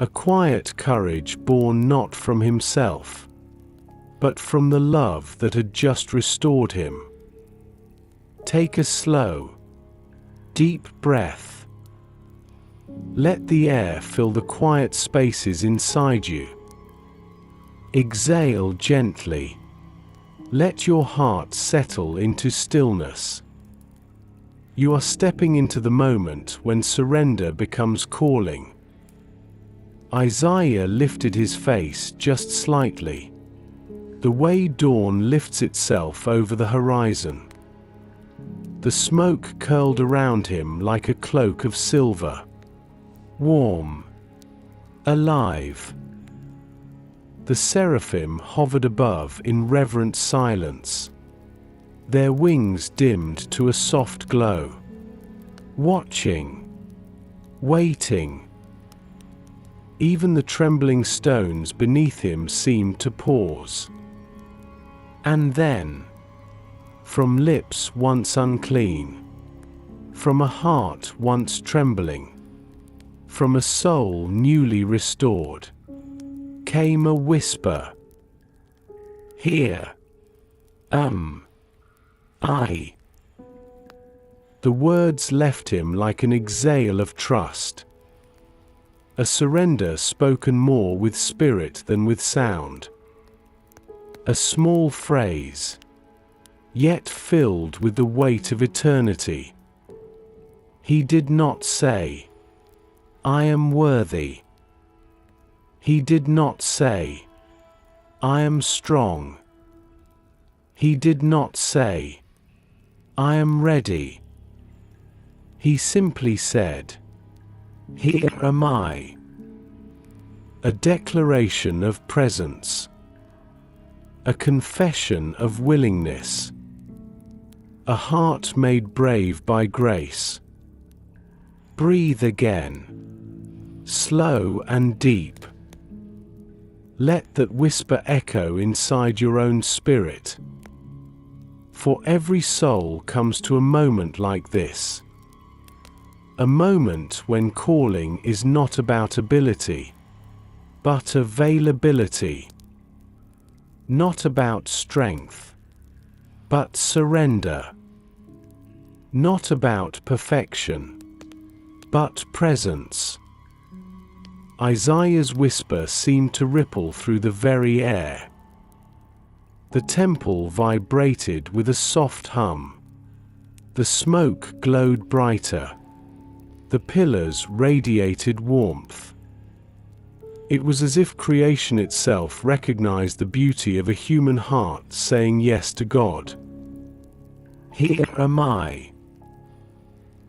A quiet courage born not from himself, but from the love that had just restored him. Take a slow, deep breath. Let the air fill the quiet spaces inside you. Exhale gently. Let your heart settle into stillness. You are stepping into the moment when surrender becomes calling. Isaiah lifted his face just slightly, the way dawn lifts itself over the horizon. The smoke curled around him like a cloak of silver, warm, alive. The seraphim hovered above in reverent silence, their wings dimmed to a soft glow, watching, waiting. Even the trembling stones beneath him seemed to pause. And then, from lips once unclean, from a heart once trembling, from a soul newly restored, came a whisper. Here. I. The words left him like an exhale of trust. A surrender spoken more with spirit than with sound. A small phrase, yet filled with the weight of eternity. He did not say, "I am worthy." He did not say, "I am strong." He did not say, "I am ready." He simply said, "Here am I." A declaration of presence. A confession of willingness. A heart made brave by grace. Breathe again, slow and deep. Let that whisper echo inside your own spirit. For every soul comes to a moment like this. A moment when calling is not about ability, but availability. Not about strength, but surrender. Not about perfection, but presence. Isaiah's whisper seemed to ripple through the very air. The temple vibrated with a soft hum. The smoke glowed brighter. The pillars radiated warmth. It was as if creation itself recognized the beauty of a human heart saying yes to God. Here am I.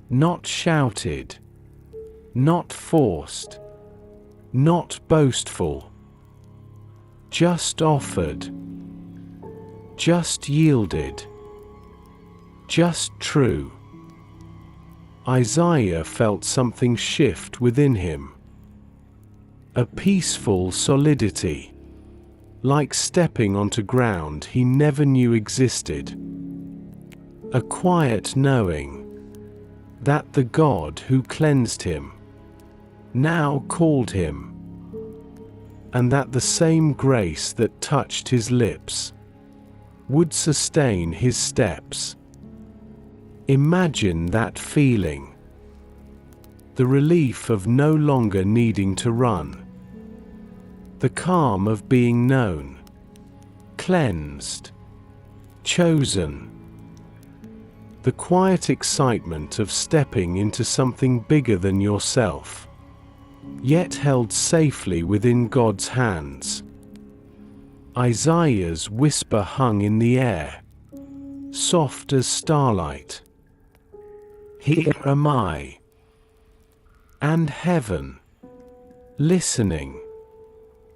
Not shouted, not forced, not boastful. Just offered, just yielded, just true. Isaiah felt something shift within him. A peaceful solidity, like stepping onto ground he never knew existed. A quiet knowing that the God who cleansed him now called him, and that the same grace that touched his lips would sustain his steps. Imagine that feeling. The relief of no longer needing to run. The calm of being known, cleansed, chosen. The quiet excitement of stepping into something bigger than yourself, yet held safely within God's hands. Isaiah's whisper hung in the air, soft as starlight. Here am I. And heaven, listening,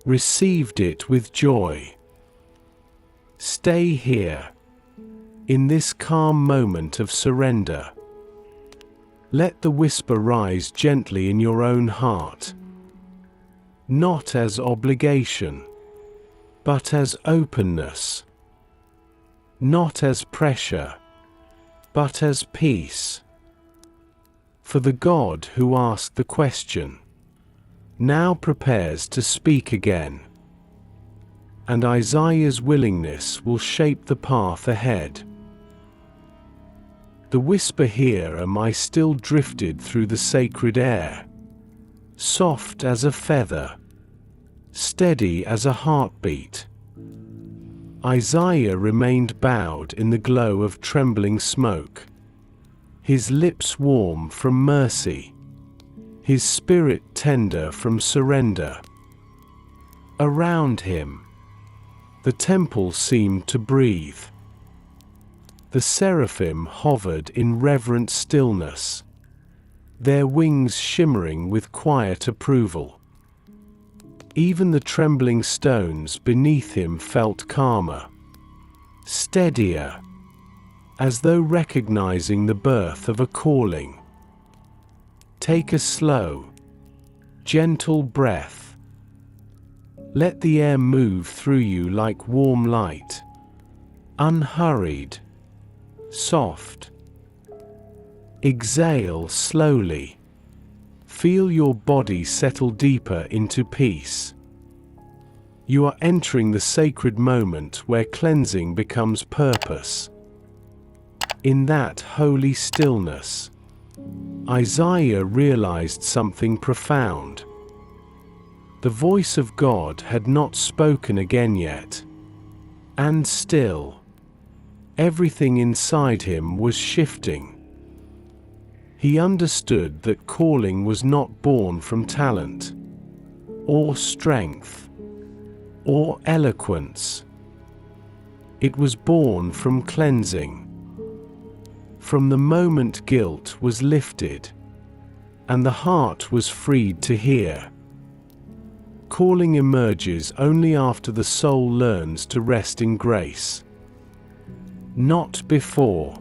received it with joy. Stay here, in this calm moment of surrender. Let the whisper rise gently in your own heart, not as obligation, but as openness. Not as pressure, but as peace. For the God who asked the question now prepares to speak again, and Isaiah's willingness will shape the path ahead. The whisper "Here am I" still drifted through the sacred air, soft as a feather, steady as a heartbeat. Isaiah remained bowed in the glow of trembling smoke, his lips warm from mercy, his spirit tender from surrender. Around him, the temple seemed to breathe. The seraphim hovered in reverent stillness, their wings shimmering with quiet approval. Even the trembling stones beneath him felt calmer, steadier, as though recognizing the birth of a calling. Take a slow, gentle breath. Let the air move through you like warm light, unhurried, soft. Exhale slowly. Feel your body settle deeper into peace. You are entering the sacred moment where cleansing becomes purpose. In that holy stillness, Isaiah realized something profound. The voice of God had not spoken again yet. And still, everything inside him was shifting. He understood that calling was not born from talent, or strength, or eloquence. It was born from cleansing. From the moment guilt was lifted, and the heart was freed to hear. Calling emerges only after the soul learns to rest in grace. Not before.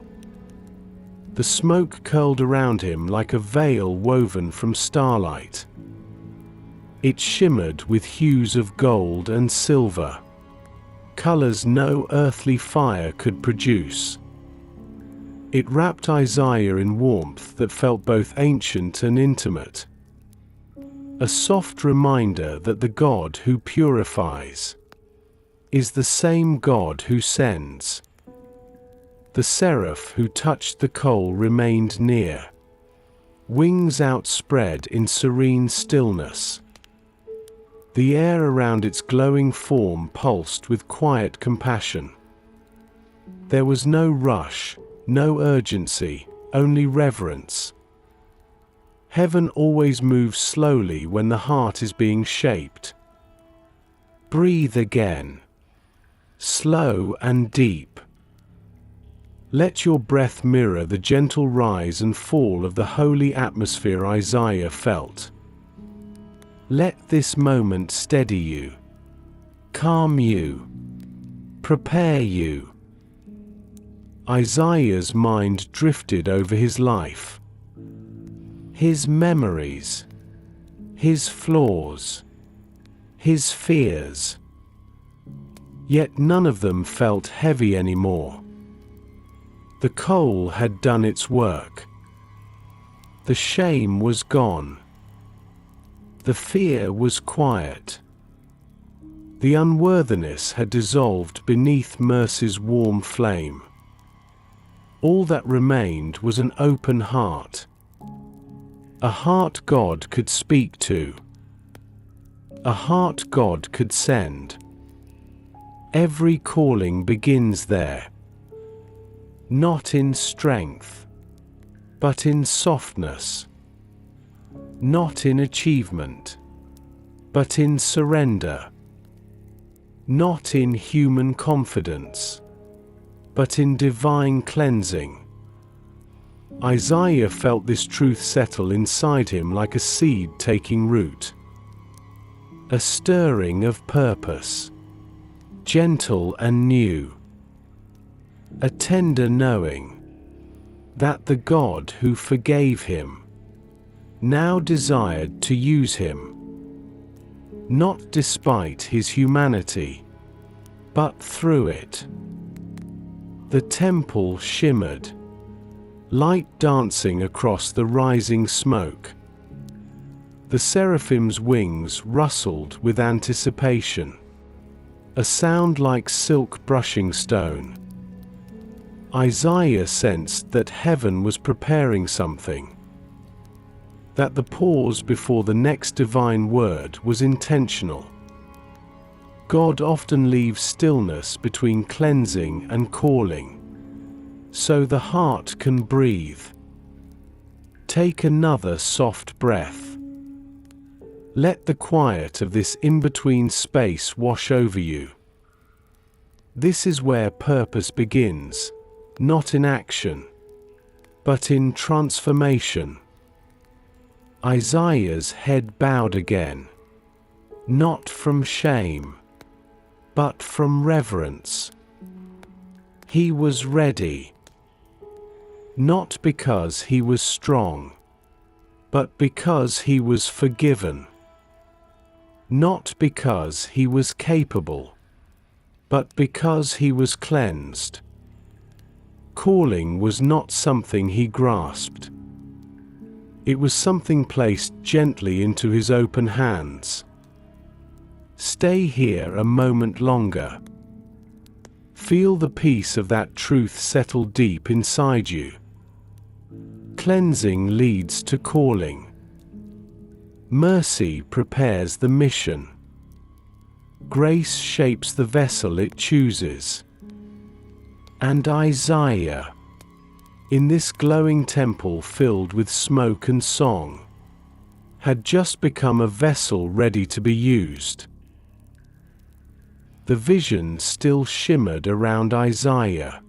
The smoke curled around him like a veil woven from starlight. It shimmered with hues of gold and silver, colors no earthly fire could produce. It wrapped Isaiah in warmth that felt both ancient and intimate. A soft reminder that the God who purifies is the same God who sends. The seraph who touched the coal remained near, wings outspread in serene stillness. The air around its glowing form pulsed with quiet compassion. There was no rush, no urgency, only reverence. Heaven always moves slowly when the heart is being shaped. Breathe again, slow and deep. Let your breath mirror the gentle rise and fall of the holy atmosphere Isaiah felt. Let this moment steady you, calm you, prepare you. Isaiah's mind drifted over his life, his memories, his flaws, his fears. Yet none of them felt heavy anymore. The coal had done its work. The shame was gone. The fear was quiet. The unworthiness had dissolved beneath mercy's warm flame. All that remained was an open heart. A heart God could speak to. A heart God could send. Every calling begins there. Not in strength, but in softness. Not in achievement, but in surrender. Not in human confidence, but in divine cleansing. Isaiah felt this truth settle inside him like a seed taking root. A stirring of purpose, gentle and new. A tender knowing that the God who forgave him now desired to use him, not despite his humanity, but through it. The temple shimmered, light dancing across the rising smoke. The seraphim's wings rustled with anticipation, a sound like silk brushing stone. Isaiah sensed that heaven was preparing something, that the pause before the next divine word was intentional. God often leaves stillness between cleansing and calling, so the heart can breathe. Take another soft breath. Let the quiet of this in-between space wash over you. This is where purpose begins. Not in action, but in transformation. Isaiah's head bowed again, not from shame, but from reverence. He was ready, not because he was strong, but because he was forgiven. Not because he was capable, but because he was cleansed. Calling was not something he grasped. It was something placed gently into his open hands. Stay here a moment longer. Feel the peace of that truth settle deep inside you. Cleansing leads to calling. Mercy prepares the mission. Grace shapes the vessel it chooses. And Isaiah, in this glowing temple filled with smoke and song, had just become a vessel ready to be used. The vision still shimmered around Isaiah,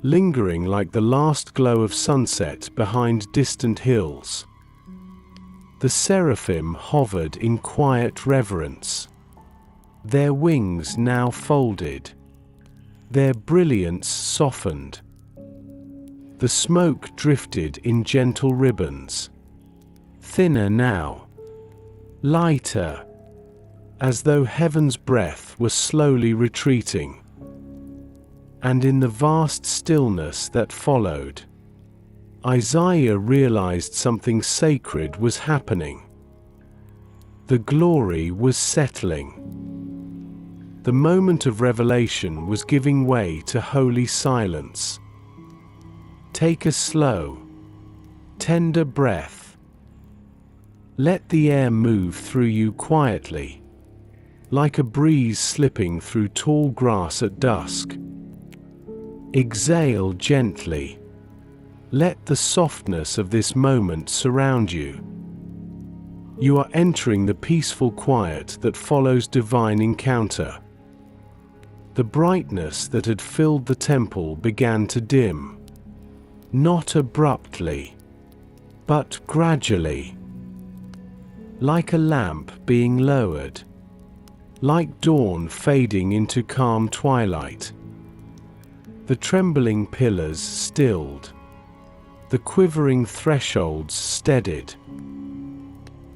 lingering like the last glow of sunset behind distant hills. The seraphim hovered in quiet reverence, their wings now folded, their brilliance softened. The smoke drifted in gentle ribbons, thinner now, lighter, as though heaven's breath were slowly retreating. And in the vast stillness that followed, Isaiah realized something sacred was happening. The glory was settling. The moment of revelation was giving way to holy silence. Take a slow, tender breath. Let the air move through you quietly, like a breeze slipping through tall grass at dusk. Exhale gently. Let the softness of this moment surround you. You are entering the peaceful quiet that follows divine encounter. The brightness that had filled the temple began to dim, not abruptly, but gradually, like a lamp being lowered, like dawn fading into calm twilight. The trembling pillars stilled, the quivering thresholds steadied.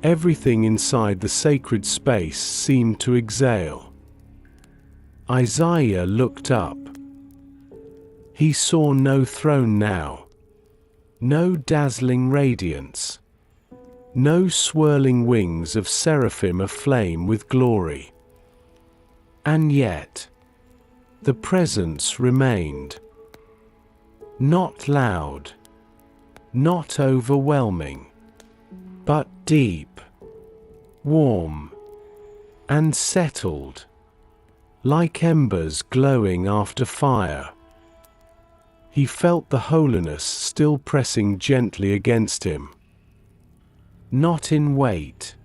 Everything inside the sacred space seemed to exhale. Isaiah looked up. He saw no throne now, no dazzling radiance, no swirling wings of seraphim aflame with glory. And yet, the presence remained. Not loud, not overwhelming, but deep, warm, and settled, like embers glowing after fire. He felt the holiness still pressing gently against him. Not in weight,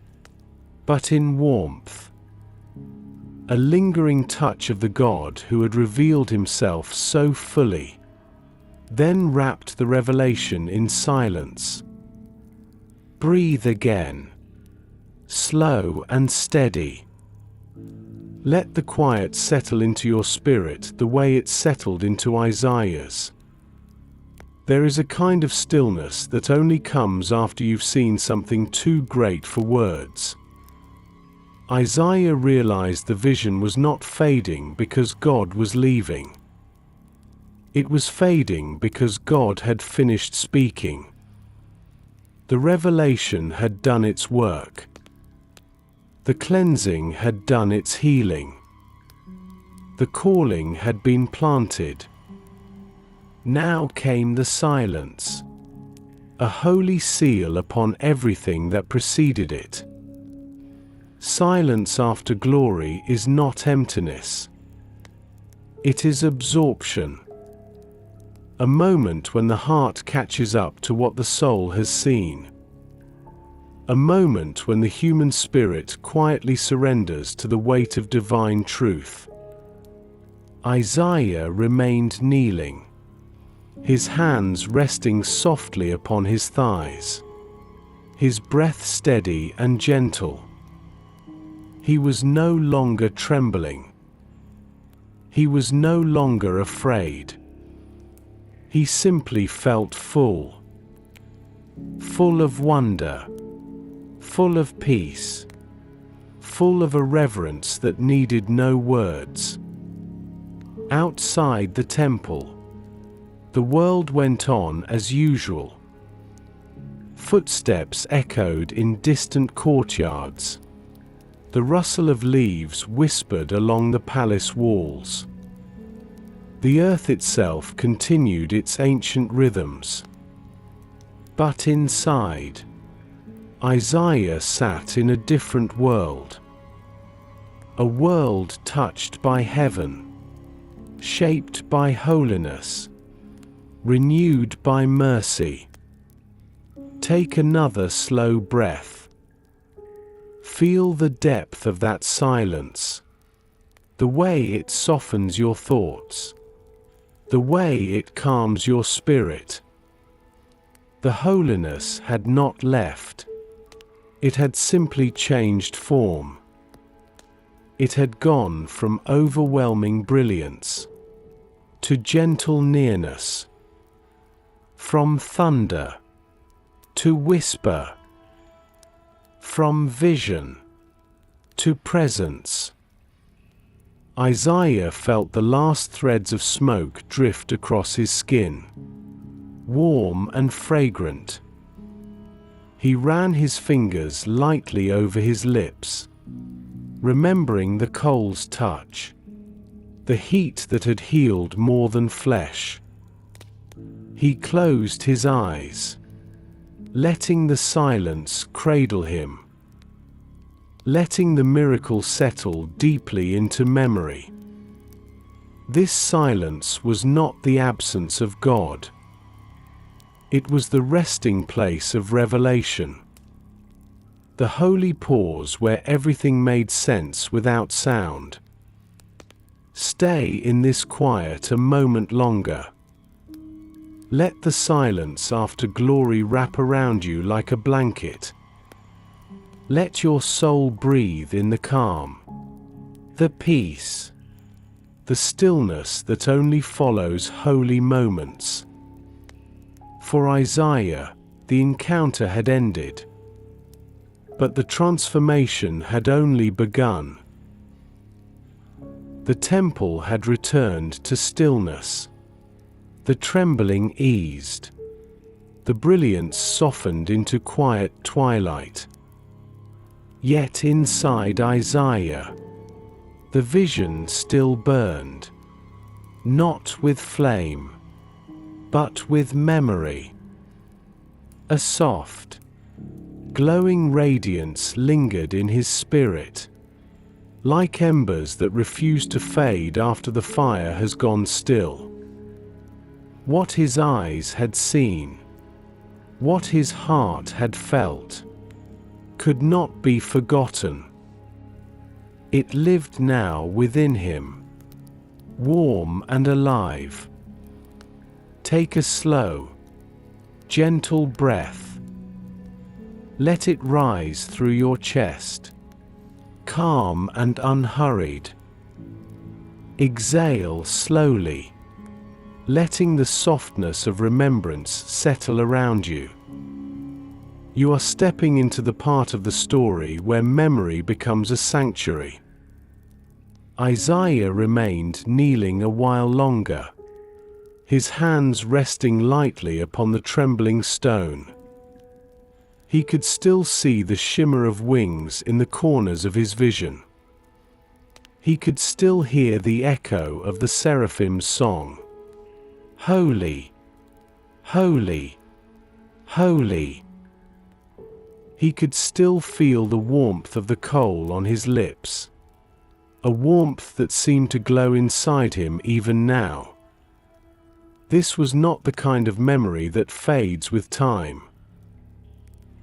but in warmth. A lingering touch of the God who had revealed himself so fully, then wrapped the revelation in silence. Breathe again, slow and steady. Let the quiet settle into your spirit the way it settled into Isaiah's. There is a kind of stillness that only comes after you've seen something too great for words. Isaiah realized the vision was not fading because God was leaving. It was fading because God had finished speaking. The revelation had done its work. The cleansing had done its healing. The calling had been planted. Now came the silence, a holy seal upon everything that preceded it. Silence after glory is not emptiness. It is absorption. A moment when the heart catches up to what the soul has seen. A moment when the human spirit quietly surrenders to the weight of divine truth. Isaiah remained kneeling, his hands resting softly upon his thighs, his breath steady and gentle. He was no longer trembling. He was no longer afraid. He simply felt full. Full of wonder. Full of peace. Full of a reverence that needed no words. Outside the temple, the world went on as usual. Footsteps echoed in distant courtyards. The rustle of leaves whispered along the palace walls. The earth itself continued its ancient rhythms. But inside, Isaiah sat in a different world. A world touched by heaven, shaped by holiness, renewed by mercy. Take another slow breath. Feel the depth of that silence, the way it softens your thoughts, the way it calms your spirit. The holiness had not left. It had simply changed form. It had gone from overwhelming brilliance to gentle nearness, from thunder to whisper, from vision to presence. Isaiah felt the last threads of smoke drift across his skin, warm and fragrant. He ran his fingers lightly over his lips, remembering the coal's touch, the heat that had healed more than flesh. He closed his eyes, letting the silence cradle him, letting the miracle settle deeply into memory. This silence was not the absence of God. It was the resting place of revelation. The holy pause where everything made sense without sound. Stay in this quiet a moment longer. Let the silence after glory wrap around you like a blanket. Let your soul breathe in the calm, the peace, the stillness that only follows holy moments. For Isaiah, the encounter had ended, but the transformation had only begun. The temple had returned to stillness. The trembling eased. The brilliance softened into quiet twilight. Yet inside Isaiah, the vision still burned, not with flame, but with memory. A soft, glowing radiance lingered in his spirit, like embers that refuse to fade after the fire has gone still. What his eyes had seen, what his heart had felt, could not be forgotten. It lived now within him, warm and alive. Take a slow, gentle breath. Let it rise through your chest, calm and unhurried. Exhale slowly, letting the softness of remembrance settle around you. You are stepping into the part of the story where memory becomes a sanctuary. Isaiah remained kneeling a while longer, his hands resting lightly upon the trembling stone. He could still see the shimmer of wings in the corners of his vision. He could still hear the echo of the seraphim's song. Holy, holy, holy. He could still feel the warmth of the coal on his lips, a warmth that seemed to glow inside him even now. This was not the kind of memory that fades with time.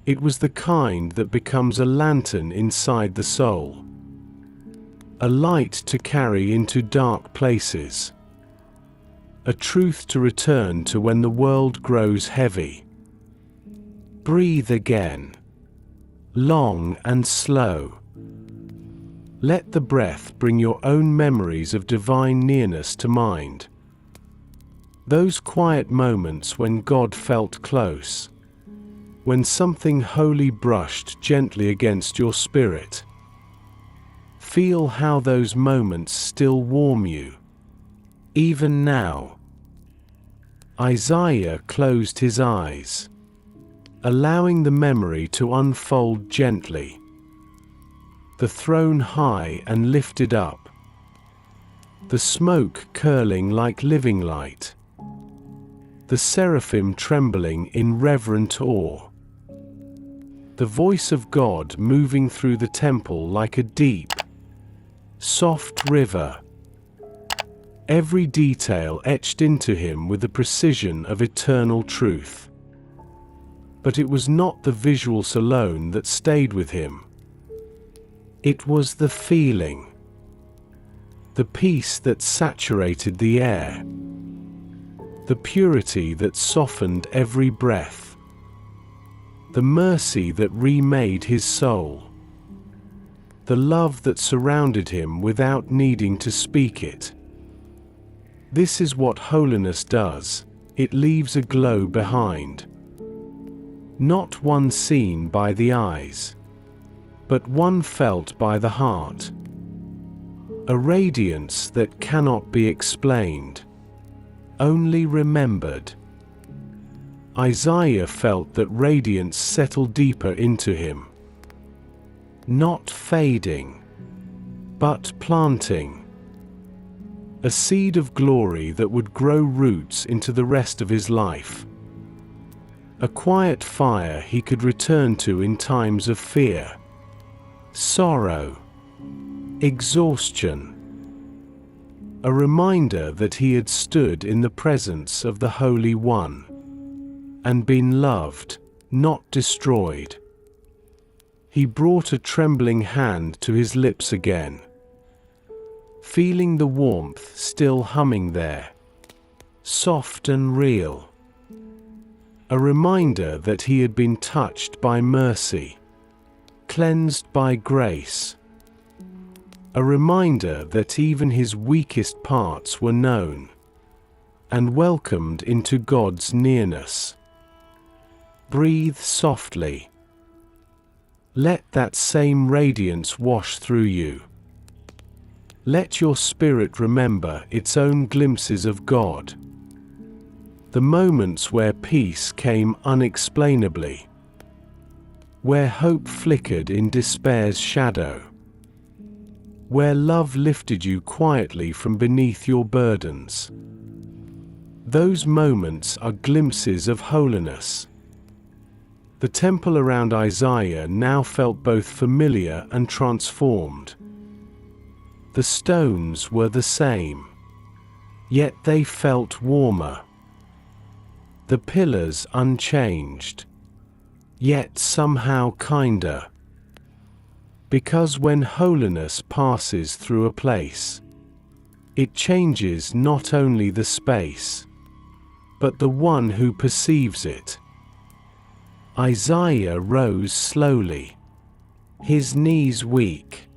It was the kind that becomes a lantern inside the soul, a light to carry into dark places, a truth to return to when the world grows heavy. Breathe again, long and slow. Let the breath bring your own memories of divine nearness to mind. Those quiet moments when God felt close, when something holy brushed gently against your spirit. Feel how those moments still warm you, even now. Isaiah closed his eyes, allowing the memory to unfold gently. The throne high and lifted up, the smoke curling like living light, the seraphim trembling in reverent awe, the voice of God moving through the temple like a deep, soft river. Every detail etched into him with the precision of eternal truth. But it was not the visuals alone that stayed with him. It was the feeling. The peace that saturated the air. The purity that softened every breath. The mercy that remade his soul. The love that surrounded him without needing to speak it. This is what holiness does. It leaves a glow behind. Not one seen by the eyes, but one felt by the heart. A radiance that cannot be explained, only remembered. Isaiah felt that radiance settle deeper into him. Not fading, but planting. A seed of glory that would grow roots into the rest of his life. A quiet fire he could return to in times of fear, sorrow, exhaustion. A reminder that he had stood in the presence of the Holy One and been loved, not destroyed. He brought a trembling hand to his lips again, feeling the warmth still humming there, soft and real. A reminder that he had been touched by mercy, cleansed by grace. A reminder that even his weakest parts were known and welcomed into God's nearness. Breathe softly. Let that same radiance wash through you. Let your spirit remember its own glimpses of God. The moments where peace came unexplainably, where hope flickered in despair's shadow, where love lifted you quietly from beneath your burdens. Those moments are glimpses of holiness. The temple around Isaiah now felt both familiar and transformed. The stones were the same, yet they felt warmer. The pillars unchanged, yet somehow kinder. Because when holiness passes through a place, it changes not only the space, but the one who perceives it. Isaiah rose slowly, his knees weak,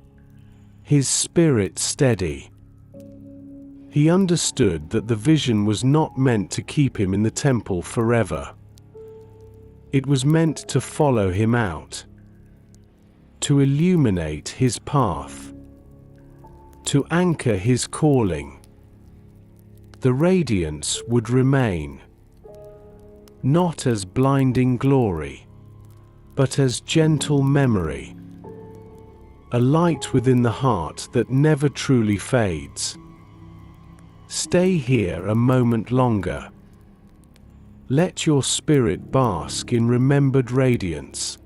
his spirit steady. He understood that the vision was not meant to keep him in the temple forever. It was meant to follow him out, to illuminate his path, to anchor his calling. The radiance would remain, not as blinding glory, but as gentle memory. A light within the heart that never truly fades. Stay here a moment longer. Let your spirit bask in remembered radiance.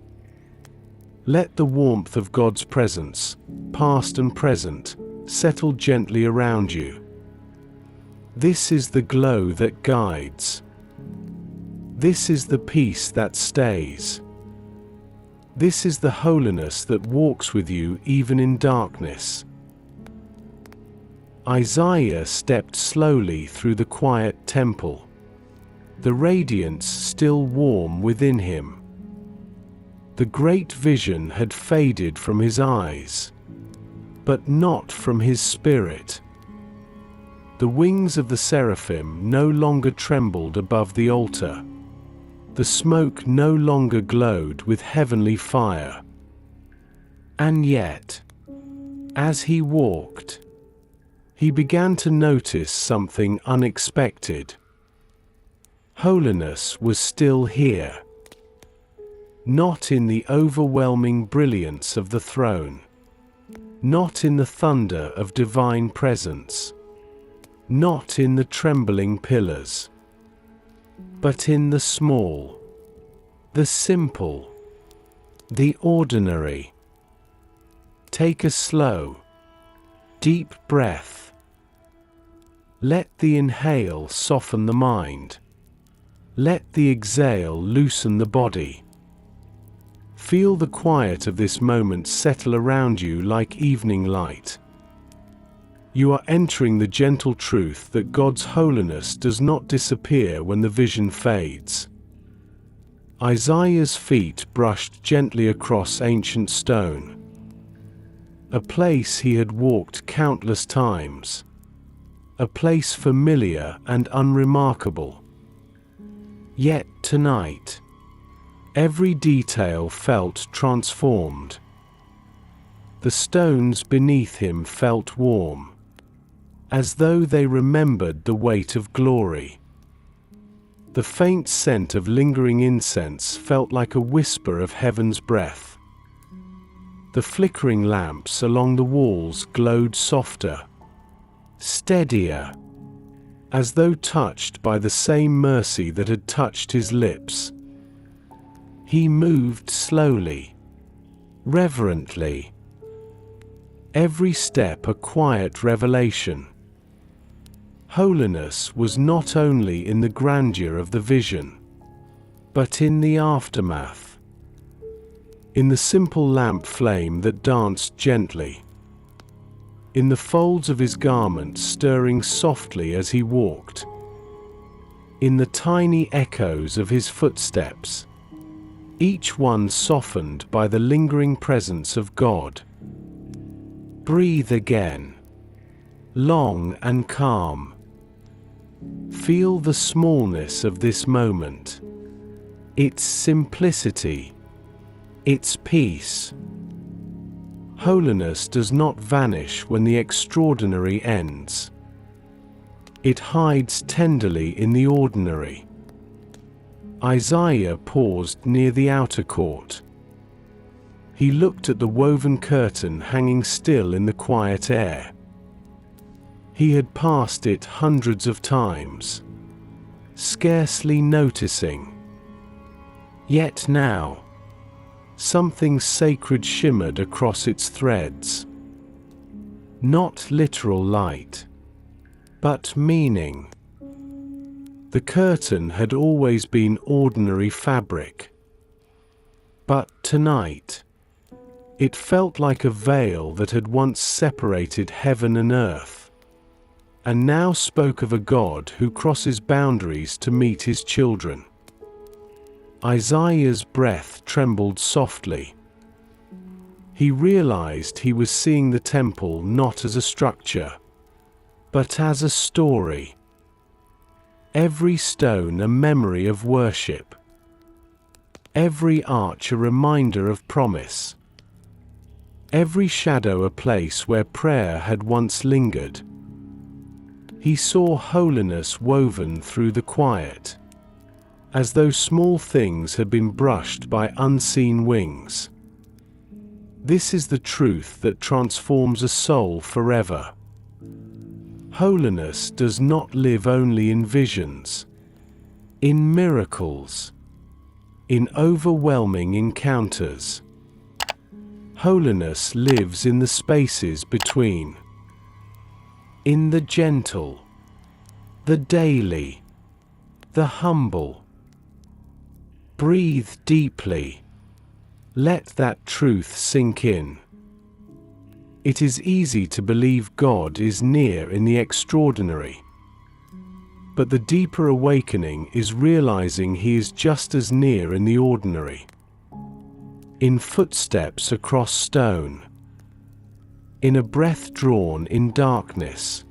Let the warmth of God's presence, past and present, settle gently around you. This is the glow that guides. This is the peace that stays. This is the holiness that walks with you even in darkness. Isaiah stepped slowly through the quiet temple, the radiance still warm within him. The great vision had faded from his eyes, but not from his spirit. The wings of the seraphim no longer trembled above the altar. The smoke no longer glowed with heavenly fire. And yet, as he walked, he began to notice something unexpected. Holiness was still here. Not in the overwhelming brilliance of the throne. Not in the thunder of divine presence. Not in the trembling pillars. But in the small, the simple, the ordinary. Take a slow, Deep breath. Let the inhale soften the mind. Let the exhale loosen the body. Feel the quiet of this moment settle around you like evening light. You are entering the gentle truth that God's holiness does not disappear when the vision fades. Isaiah's feet brushed gently across ancient stone, a place he had walked countless times, a place familiar and unremarkable. Yet tonight, every detail felt transformed. The stones beneath him felt warm, as though they remembered the weight of glory. The faint scent of lingering incense felt like a whisper of heaven's breath. The flickering lamps along the walls glowed softer, steadier, as though touched by the same mercy that had touched his lips. He moved slowly, reverently, every step a quiet revelation. Holiness was not only in the grandeur of the vision, but in the aftermath, in the simple lamp flame that danced gently, in the folds of his garment stirring softly as he walked, in the tiny echoes of his footsteps, each one softened by the lingering presence of God. Breathe again, long and calm. Feel the smallness of this moment, its simplicity, its peace. Holiness does not vanish when the extraordinary ends. It hides tenderly in the ordinary. Isaiah paused near the outer court. He looked at the woven curtain hanging still in the quiet air. He had passed it hundreds of times, scarcely noticing. Yet now, something sacred shimmered across its threads. Not literal light, but meaning. The curtain had always been ordinary fabric, but tonight, it felt like a veil that had once separated heaven and earth, and now spoke of a God who crosses boundaries to meet his children. Isaiah's breath trembled softly. He realized he was seeing the temple not as a structure, but as a story. Every stone a memory of worship, every arch a reminder of promise, every shadow a place where prayer had once lingered. He saw holiness woven through the quiet, as though small things had been brushed by unseen wings. This is the truth that transforms a soul forever. Holiness does not live only in visions, in miracles, in overwhelming encounters. Holiness lives in the spaces between, in the gentle, the daily, the humble. Breathe deeply. Let that truth sink in. It is easy to believe God is near in the extraordinary, but the deeper awakening is realizing He is just as near in the ordinary. In footsteps across stone, in a breath drawn in darkness,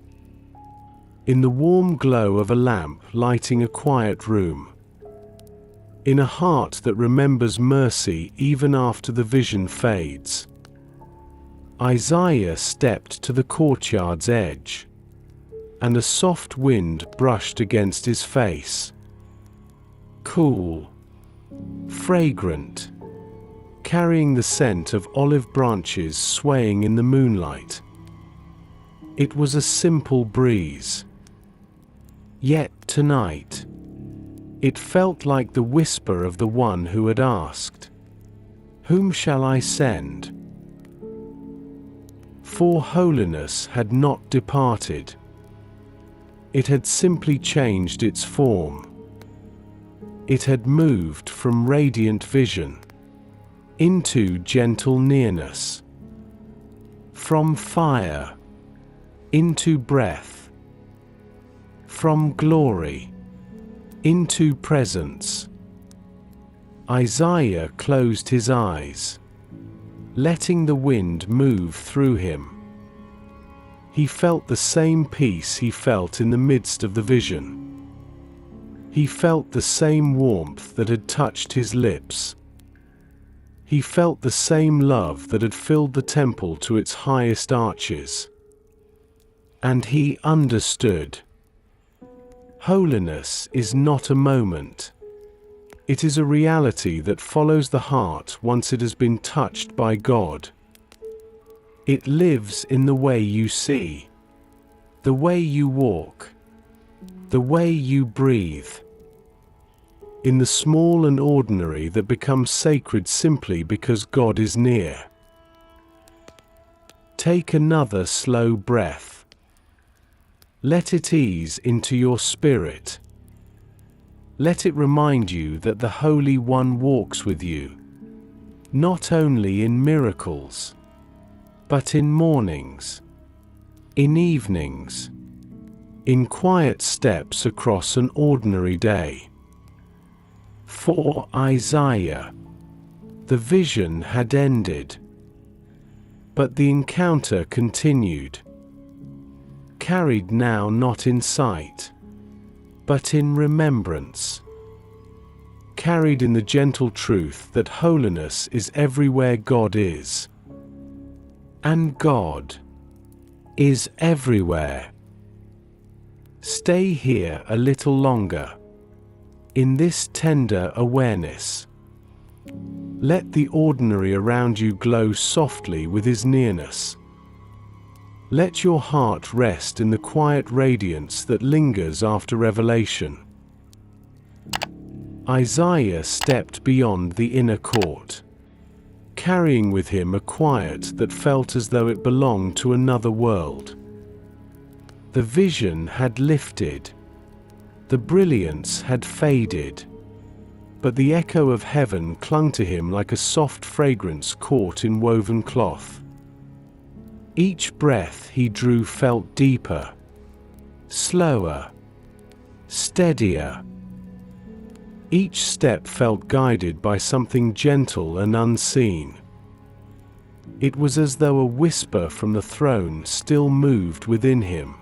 in the warm glow of a lamp lighting a quiet room, in a heart that remembers mercy even after the vision fades. Isaiah stepped to the courtyard's edge, and a soft wind brushed against his face. Cool, fragrant, carrying the scent of olive branches swaying in the moonlight. It was a simple breeze. Yet tonight, it felt like the whisper of the one who had asked, "Whom shall I send?" For holiness had not departed. It had simply changed its form. It had moved from radiant vision into gentle nearness, from fire into breath, from glory into presence. Isaiah closed his eyes, letting the wind move through him. He felt the same peace he felt in the midst of the vision. He felt the same warmth that had touched his lips. He felt the same love that had filled the temple to its highest arches. And he understood. Holiness is not a moment. It is a reality that follows the heart once it has been touched by God. It lives in the way you see, the way you walk, the way you breathe, in the small and ordinary that becomes sacred simply because God is near. Take another slow breath. Let it ease into your spirit. Let it remind you that the Holy One walks with you, not only in miracles, but in mornings, in evenings, in quiet steps across an ordinary day. For Isaiah, the vision had ended, but the encounter continued, carried now not in sight, but in remembrance, carried in the gentle truth that holiness is everywhere God is, and God is everywhere. Stay here a little longer, in this tender awareness. Let the ordinary around you glow softly with His nearness. Let your heart rest in the quiet radiance that lingers after revelation. Isaiah stepped beyond the inner court, carrying with him a quiet that felt as though it belonged to another world. The vision had lifted. The brilliance had faded, but the echo of heaven clung to him like a soft fragrance caught in woven cloth. Each breath he drew felt deeper, slower, steadier. Each step felt guided by something gentle and unseen. It was as though a whisper from the throne still moved within him,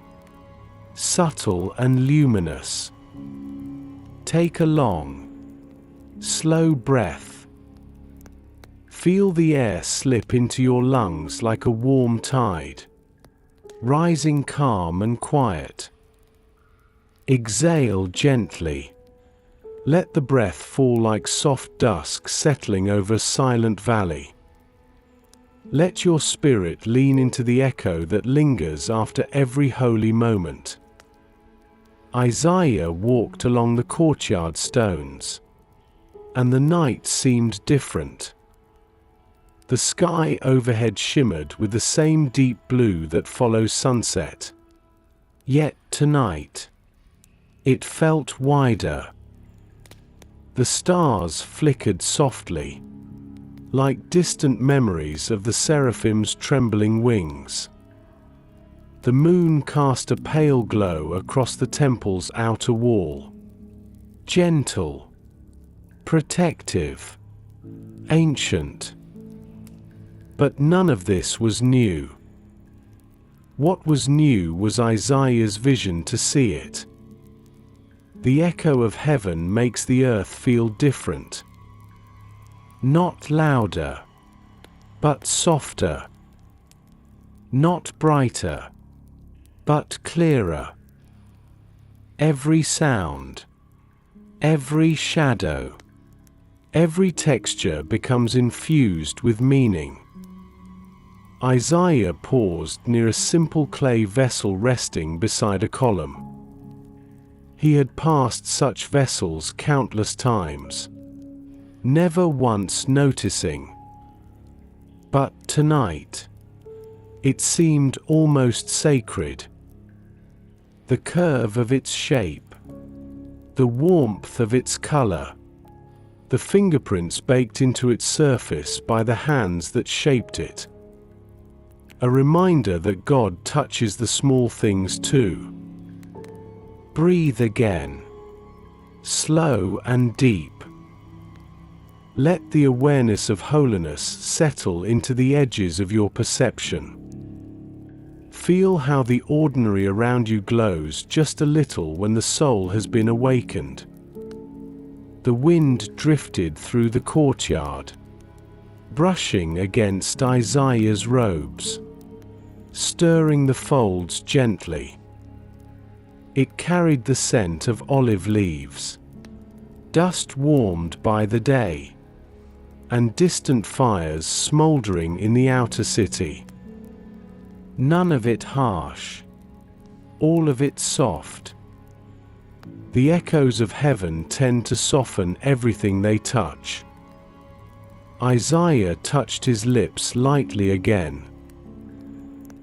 subtle and luminous. Take a long, slow breath. Feel the air slip into your lungs like a warm tide, rising calm and quiet. Exhale gently. Let the breath fall like soft dusk settling over a silent valley. Let your spirit lean into the echo that lingers after every holy moment. Isaiah walked along the courtyard stones, and the night seemed different. The sky overhead shimmered with the same deep blue that follows sunset. Yet tonight, it felt wider. The stars flickered softly, like distant memories of the seraphim's trembling wings. The moon cast a pale glow across the temple's outer wall. Gentle, protective, ancient. But none of this was new. What was new was Isaiah's vision to see it. The echo of heaven makes the earth feel different. Not louder, but softer. Not brighter, but clearer. Every sound, every shadow, every texture becomes infused with meaning. Isaiah paused near a simple clay vessel resting beside a column. He had passed such vessels countless times, never once noticing. But tonight, It seemed almost sacred. The curve of its shape, the warmth of its color, the fingerprints baked into its surface by the hands that shaped it. A reminder that God touches the small things too. Breathe again, slow and deep. Let the awareness of holiness settle into the edges of your perception. Feel how the ordinary around you glows just a little when the soul has been awakened. The wind drifted through the courtyard, brushing against Isaiah's robes, stirring the folds gently. It carried the scent of olive leaves, dust warmed by the day, and distant fires smoldering in the outer city. None of it harsh, all of it soft. The echoes of heaven tend to soften everything they touch. Isaiah touched his lips lightly again.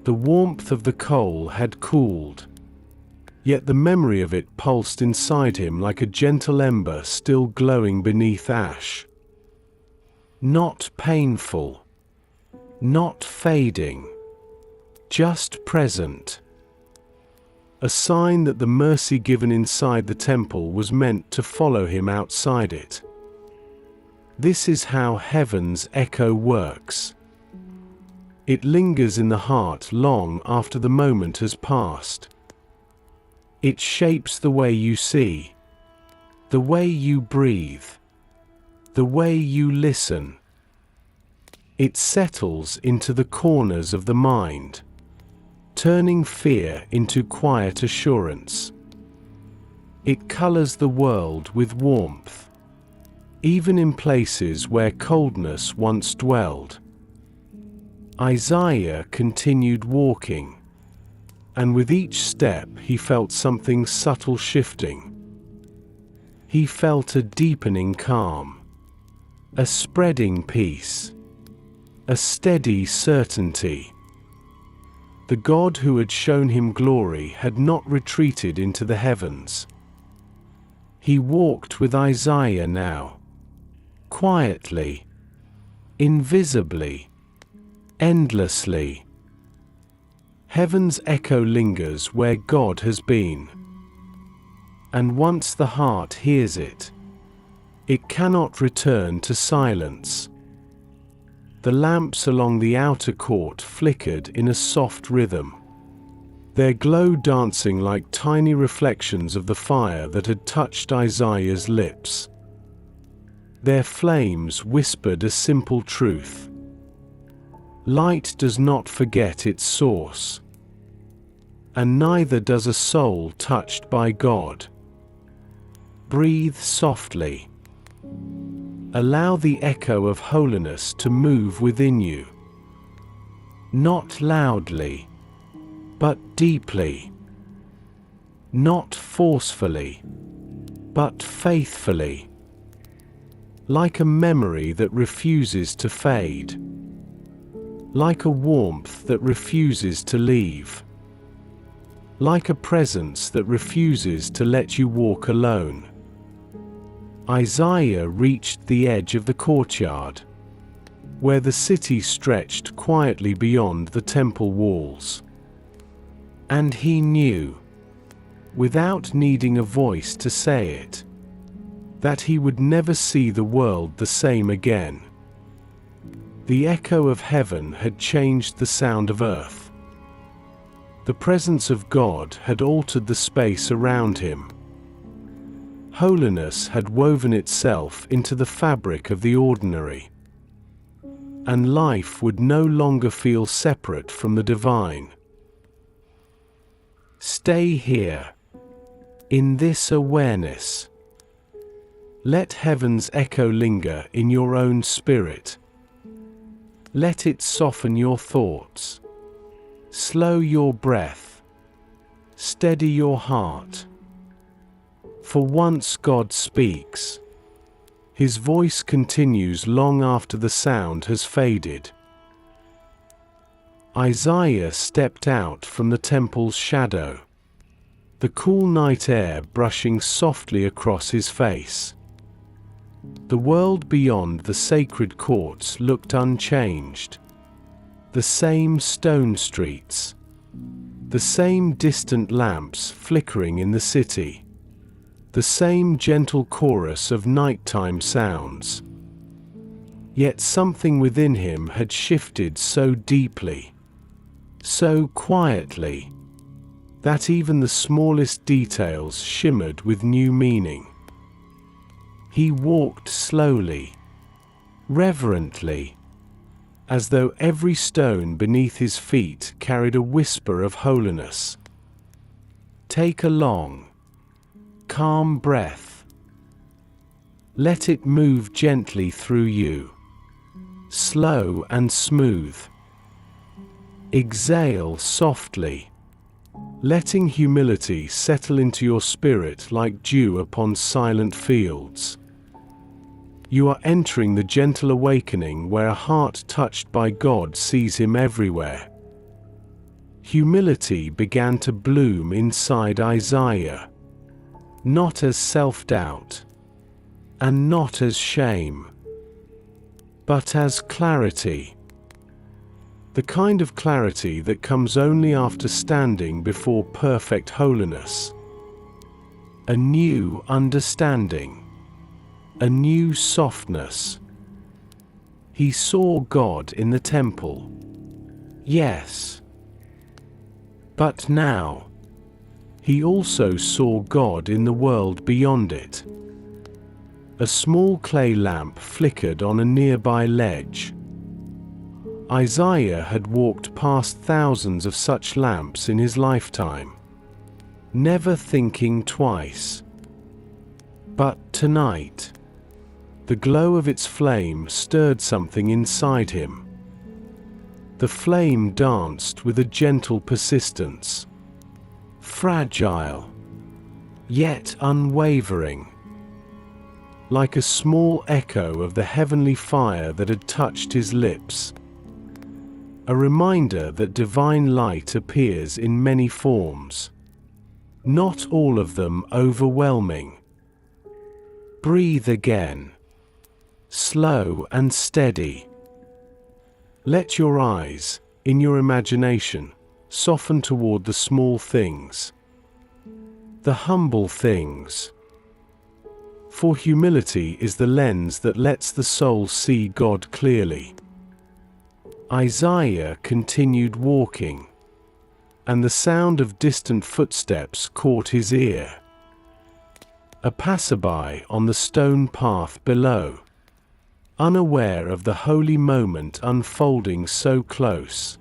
The warmth of the coal had cooled, yet the memory of it pulsed inside him like a gentle ember still glowing beneath ash. Not painful, not fading, just present. A sign that the mercy given inside the temple was meant to follow him outside it. This is how heaven's echo works. It lingers in the heart long after the moment has passed. It shapes the way you see, the way you breathe, the way you listen. It settles into the corners of the mind, turning fear into quiet assurance. It colors the world with warmth, even in places where coldness once dwelled. Isaiah continued walking, and with each step he felt something subtle shifting. He felt a deepening calm, a spreading peace, a steady certainty. The God who had shown him glory had not retreated into the heavens. He walked with Isaiah now, quietly, invisibly, endlessly. Heaven's echo lingers where God has been, and once the heart hears it, it cannot return to silence. The lamps along the outer court flickered in a soft rhythm, their glow dancing like tiny reflections of the fire that had touched Isaiah's lips. Their flames whispered a simple truth. Light does not forget its source, and neither does a soul touched by God. Breathe softly. Allow the echo of holiness to move within you. Not loudly, but deeply. Not forcefully, but faithfully. Like a memory that refuses to fade. Like a warmth that refuses to leave. Like a presence that refuses to let you walk alone. Isaiah reached the edge of the courtyard, where the city stretched quietly beyond the temple walls. And he knew, without needing a voice to say it, that he would never see the world the same again. The echo of heaven had changed the sound of earth. The presence of God had altered the space around him. Holiness had woven itself into the fabric of the ordinary, and life would no longer feel separate from the divine. Stay here, in this awareness. Let heaven's echo linger in your own spirit. Let it soften your thoughts, slow your breath, steady your heart. For once God speaks, his voice continues long after the sound has faded. Isaiah stepped out from the temple's shadow, the cool night air brushing softly across his face. The world beyond the sacred courts looked unchanged. The same stone streets, the same distant lamps flickering in the city, the same gentle chorus of nighttime sounds. Yet something within him had shifted so deeply, so quietly, that even the smallest details shimmered with new meaning. He walked slowly, reverently, as though every stone beneath his feet carried a whisper of holiness. Take a long, calm breath. Let it move gently through you, slow and smooth. Exhale softly, letting humility settle into your spirit like dew upon silent fields. You are entering the gentle awakening where a heart touched by God sees Him everywhere. Humility began to bloom inside Isaiah, not as self-doubt, and not as shame, but as clarity. The kind of clarity that comes only after standing before perfect holiness. A new understanding, a new softness. He saw God in the temple, yes. But now, he also saw God in the world beyond it. A small clay lamp flickered on a nearby ledge. Isaiah had walked past thousands of such lamps in his lifetime, never thinking twice. But tonight, the glow of its flame stirred something inside him. The flame danced with a gentle persistence, fragile, yet unwavering, like a small echo of the heavenly fire that had touched his lips. A reminder that divine light appears in many forms, not all of them overwhelming. Breathe again, slow and steady. Let your eyes, in your imagination, soften toward the small things, the humble things. For humility is the lens that lets the soul see God clearly. Isaiah continued walking, and the sound of distant footsteps caught his ear. A passerby on the stone path below, unaware of the holy moment unfolding so close.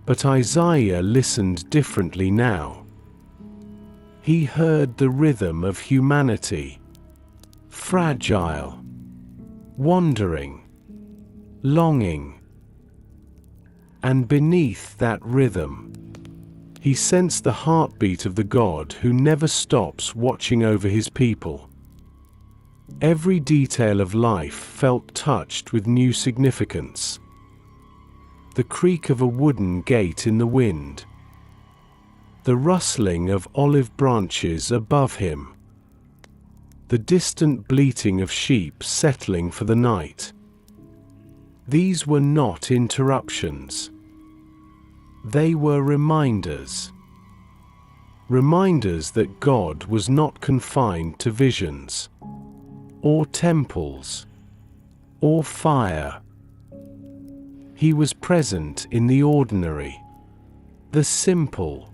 But Isaiah listened differently now. He heard the rhythm of humanity, fragile, wandering, longing. And beneath that rhythm, he sensed the heartbeat of the God who never stops watching over his people. Every detail of life felt touched with new significance. The creak of a wooden gate in the wind, the rustling of olive branches above him, the distant bleating of sheep settling for the night. These were not interruptions. They were reminders. Reminders that God was not confined to visions, or temples, or fire. He was present in the ordinary, the simple,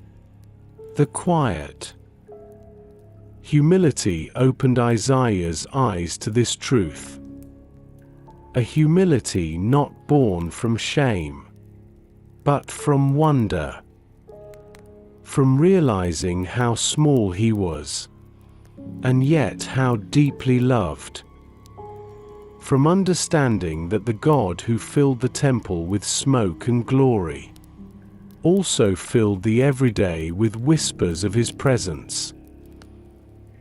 the quiet. Humility opened Isaiah's eyes to this truth. A humility not born from shame, but from wonder, from realizing how small he was, and yet how deeply loved, from understanding that the God who filled the temple with smoke and glory also filled the everyday with whispers of his presence.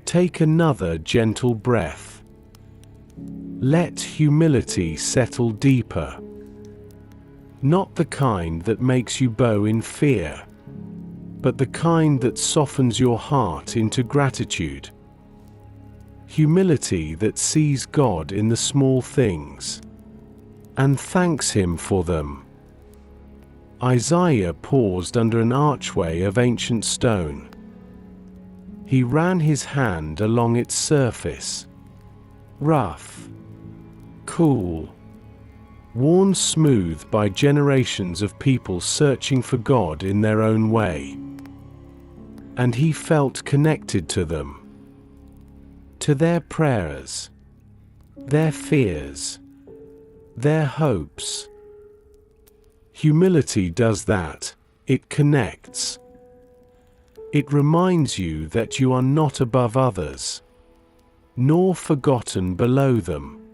Take another gentle breath. Let humility settle deeper. Not the kind that makes you bow in fear, but the kind that softens your heart into gratitude. Humility that sees God in the small things and thanks Him for them. Isaiah paused under an archway of ancient stone. He ran his hand along its surface. Rough, cool, worn smooth by generations of people searching for God in their own way. And he felt connected to them, to their prayers, their fears, their hopes. Humility does that. It connects. It reminds you that you are not above others, nor forgotten below them.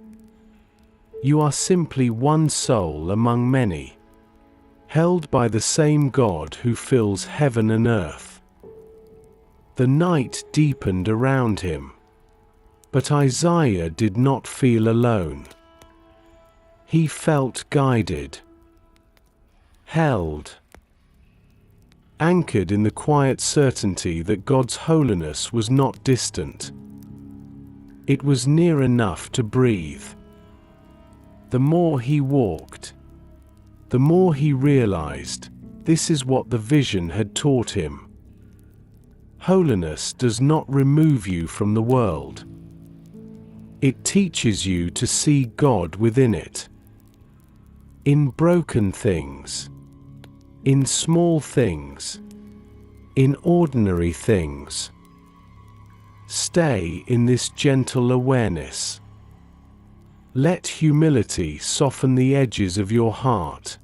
You are simply one soul among many, held by the same God who fills heaven and earth. The night deepened around him, but Isaiah did not feel alone. He felt guided, held, anchored in the quiet certainty that God's holiness was not distant. It was near enough to breathe. The more he walked, the more he realized this is what the vision had taught him. Holiness does not remove you from the world. It teaches you to see God within it. In broken things, in small things, in ordinary things. Stay in this gentle awareness. Let humility soften the edges of your heart.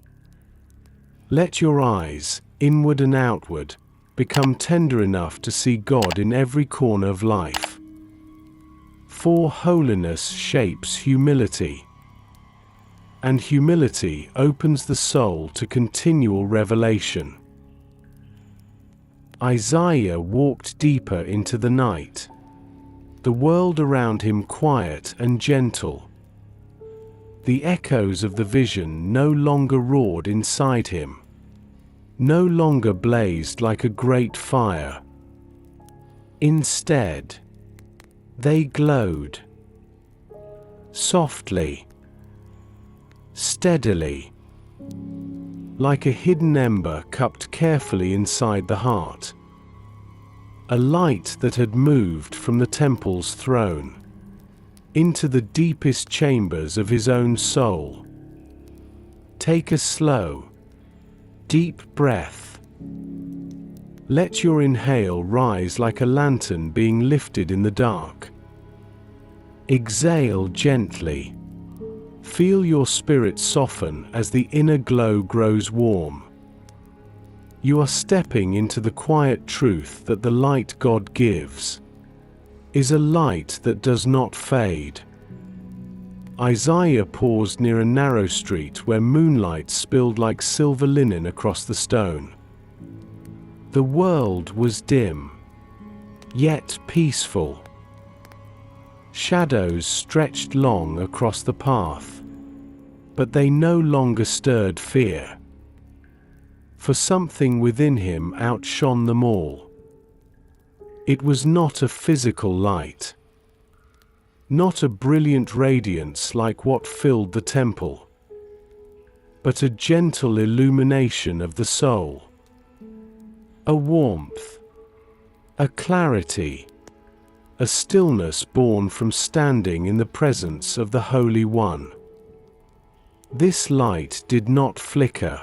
Let your eyes, inward and outward, become tender enough to see God in every corner of life. For holiness shapes humility, and humility opens the soul to continual revelation. Isaiah walked deeper into the night, the world around him quiet and gentle. The echoes of the vision no longer roared inside him, no longer blazed like a great fire. Instead, they glowed softly, steadily, like a hidden ember cupped carefully inside the heart. A light that had moved from the temple's throne into the deepest chambers of his own soul. Take a slow, deep breath. Let your inhale rise like a lantern being lifted in the dark. Exhale gently. Feel your spirit soften as the inner glow grows warm. You are stepping into the quiet truth that the light God gives is a light that does not fade. Isaiah paused near a narrow street where moonlight spilled like silver linen across the stone. The world was dim, yet peaceful. Shadows stretched long across the path, but they no longer stirred fear. For something within him outshone them all. It was not a physical light, not a brilliant radiance like what filled the temple, but a gentle illumination of the soul. A warmth, a clarity, a stillness born from standing in the presence of the Holy One. This light did not flicker.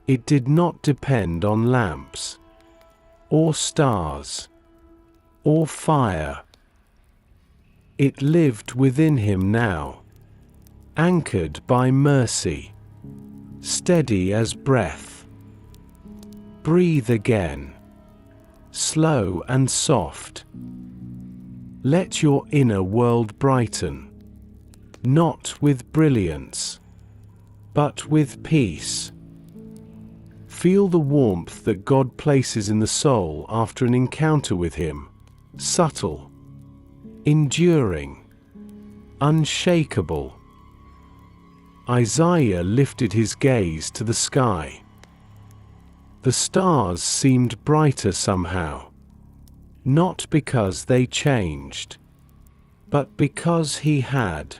It did not depend on lamps, or stars, or fire. It lived within him now, anchored by mercy, steady as breath. Breathe again, slow and soft. Let your inner world brighten, not with brilliance, but with peace. Feel the warmth that God places in the soul after an encounter with Him, subtle, enduring, unshakable. Isaiah lifted his gaze to the sky. The stars seemed brighter somehow, not because they changed, but because he had.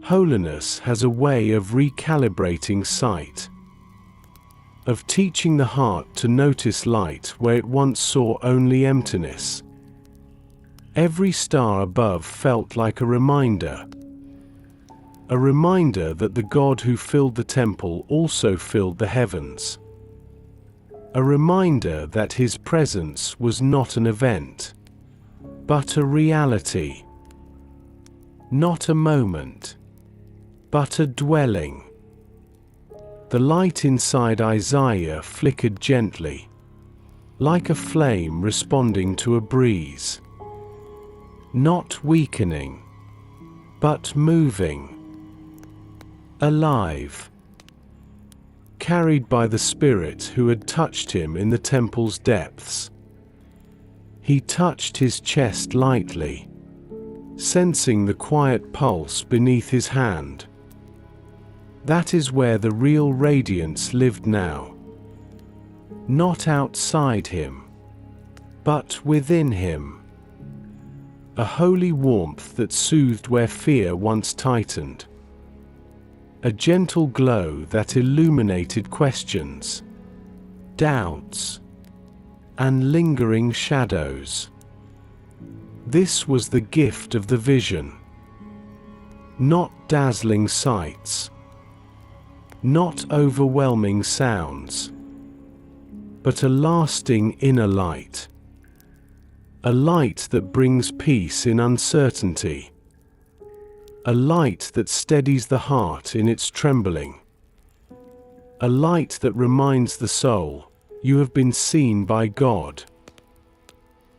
Holiness has a way of recalibrating sight, of teaching the heart to notice light where it once saw only emptiness. Every star above felt like a reminder that the God who filled the temple also filled the heavens. A reminder that his presence was not an event, but a reality. Not a moment, but a dwelling. The light inside Isaiah flickered gently, like a flame responding to a breeze. Not weakening, but moving. Alive. Carried by the Spirit who had touched him in the temple's depths. He touched his chest lightly, sensing the quiet pulse beneath his hand. That is where the real radiance lived now. Not outside him, but within him. A holy warmth that soothed where fear once tightened. A gentle glow that illuminated questions, doubts, and lingering shadows. This was the gift of the vision. Not dazzling sights, not overwhelming sounds, but a lasting inner light. A light that brings peace in uncertainty. A light that steadies the heart in its trembling. A light that reminds the soul, you have been seen by God.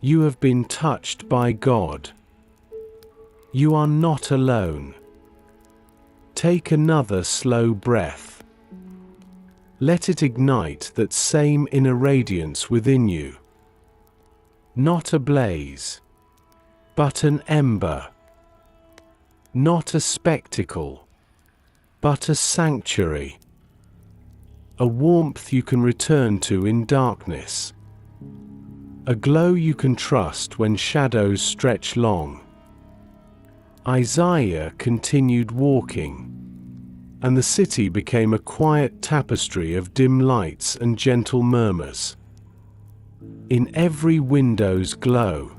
You have been touched by God. You are not alone. Take another slow breath. Let it ignite that same inner radiance within you. Not a blaze, but an ember. Not a spectacle, but a sanctuary. A warmth you can return to in darkness. A glow you can trust when shadows stretch long. Isaiah continued walking, and the city became a quiet tapestry of dim lights and gentle murmurs. In every window's glow,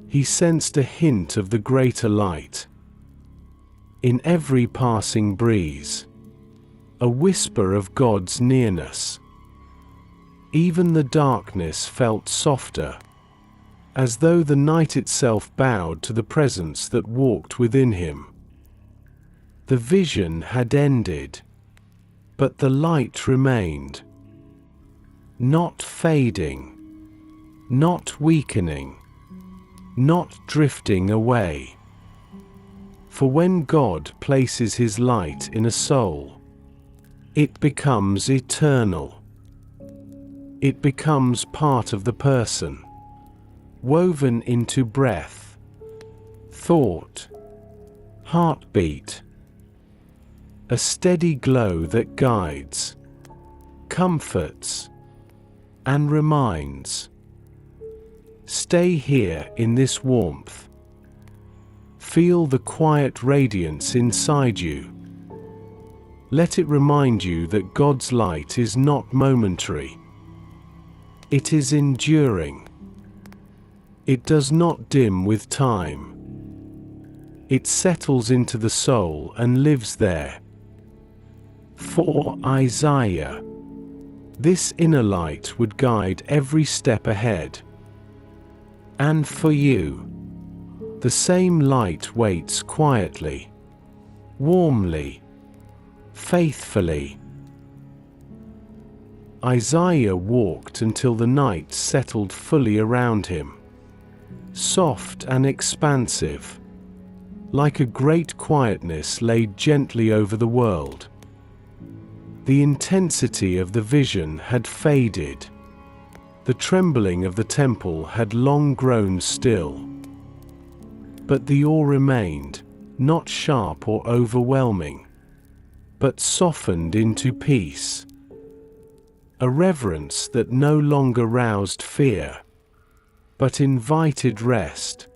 he sensed a hint of the greater light. In every passing breeze, a whisper of God's nearness. Even the darkness felt softer, as though the night itself bowed to the presence that walked within him. The vision had ended, but the light remained. Not fading, not weakening, not drifting away. For when God places his light in a soul, it becomes eternal. It becomes part of the person, woven into breath, thought, heartbeat. A steady glow that guides, comforts, and reminds. Stay here in this warmth. Feel the quiet radiance inside you. Let it remind you that God's light is not momentary. It is enduring. It does not dim with time. It settles into the soul and lives there. For Isaiah, this inner light would guide every step ahead. And for you, the same light waits quietly, warmly, faithfully. Isaiah walked until the night settled fully around him, soft and expansive, like a great quietness laid gently over the world. The intensity of the vision had faded. The trembling of the temple had long grown still. But the awe remained, not sharp or overwhelming, but softened into peace. A reverence that no longer roused fear, but invited rest.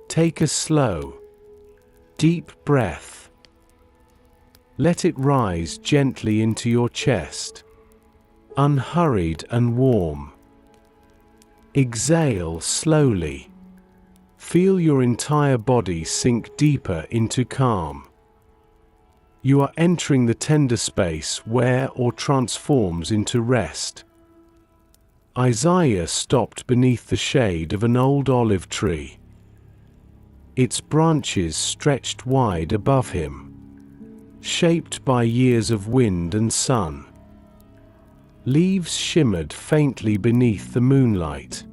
Take a slow, deep breath. Let it rise gently into your chest, unhurried and warm. Exhale slowly. Feel your entire body sink deeper into calm. You are entering the tender space where or transforms into rest. Isaiah stopped beneath the shade of an old olive tree. Its branches stretched wide above him, shaped by years of wind and sun. Leaves shimmered faintly beneath the moonlight,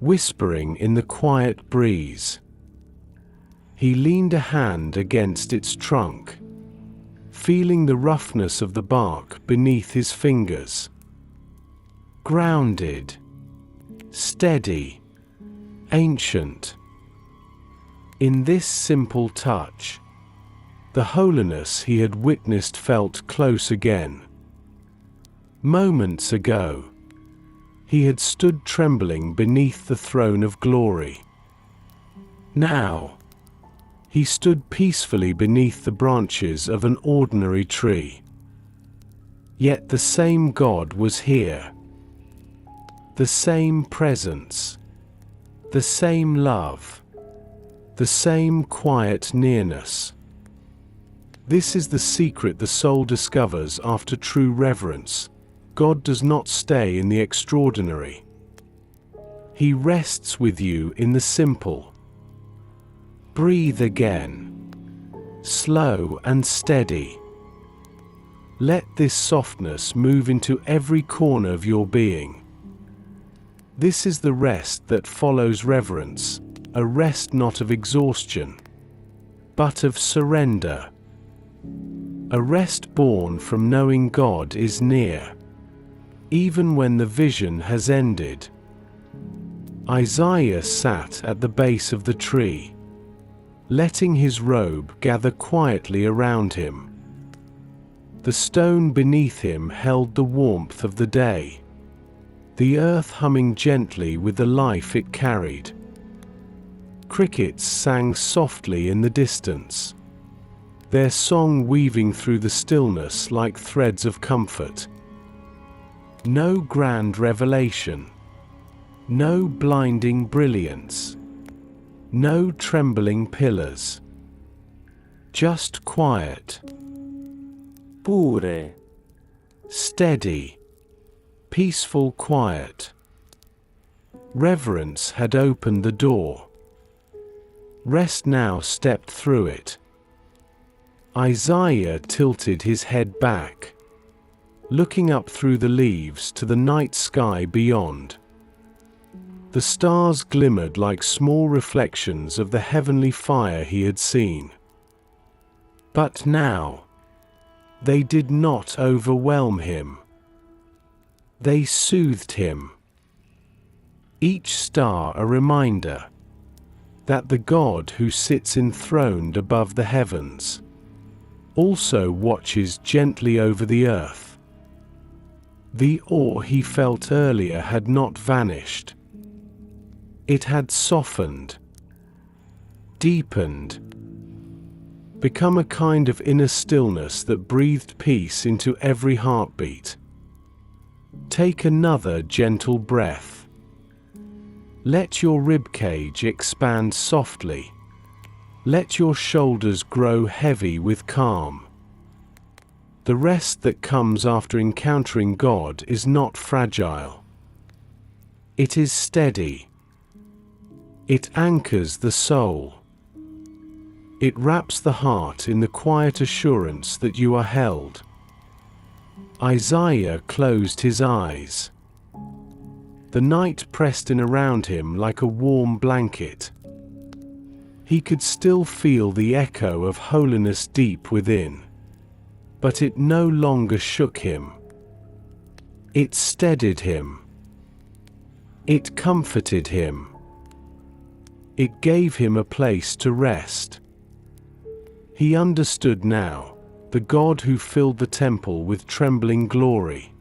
whispering in the quiet breeze. He leaned a hand against its trunk, feeling the roughness of the bark beneath his fingers. Grounded, steady, ancient. In this simple touch, the holiness he had witnessed felt close again. Moments ago, he had stood trembling beneath the throne of glory. Now, he stood peacefully beneath the branches of an ordinary tree. Yet the same God was here. The same presence. The same love. The same quiet nearness. This is the secret the soul discovers after true reverence. God does not stay in the extraordinary. He rests with you in the simple. Breathe again, slow and steady. Let this softness move into every corner of your being. This is the rest that follows reverence, a rest not of exhaustion, but of surrender. A rest born from knowing God is near, even when the vision has ended. Isaiah sat at the base of the tree, letting his robe gather quietly around him. The stone beneath him held the warmth of the day, the earth humming gently with the life it carried. Crickets sang softly in the distance, their song weaving through the stillness like threads of comfort. No grand revelation, no blinding brilliance, no trembling pillars. Just quiet. Pure. Steady. Peaceful quiet. Reverence had opened the door. Rest now stepped through it. Isaiah tilted his head back, looking up through the leaves to the night sky beyond. The stars glimmered like small reflections of the heavenly fire he had seen. But now, they did not overwhelm him. They soothed him. Each star a reminder that the God who sits enthroned above the heavens also watches gently over the earth. The awe he felt earlier had not vanished. It had softened, deepened, become a kind of inner stillness that breathed peace into every heartbeat. Take another gentle breath. Let your ribcage expand softly. Let your shoulders grow heavy with calm. The rest that comes after encountering God is not fragile. It is steady. It anchors the soul. It wraps the heart in the quiet assurance that you are held. Isaiah closed his eyes. The night pressed in around him like a warm blanket. He could still feel the echo of holiness deep within, but it no longer shook him. It steadied him. It comforted him. It gave him a place to rest. He understood now the God who filled the temple with trembling glory,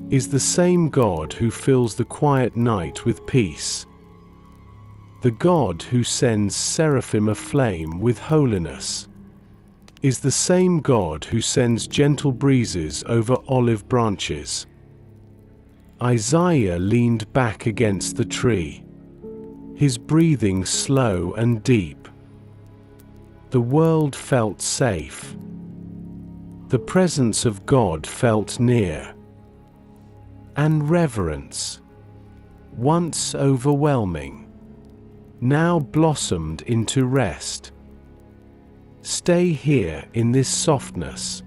is the same God who fills the quiet night with peace. The God who sends seraphim aflame with holiness is the same God who sends gentle breezes over olive branches. Isaiah leaned back against the tree, his breathing slow and deep. The world felt safe. The presence of God felt near. And reverence, once overwhelming, now blossomed into rest. Stay here in this softness.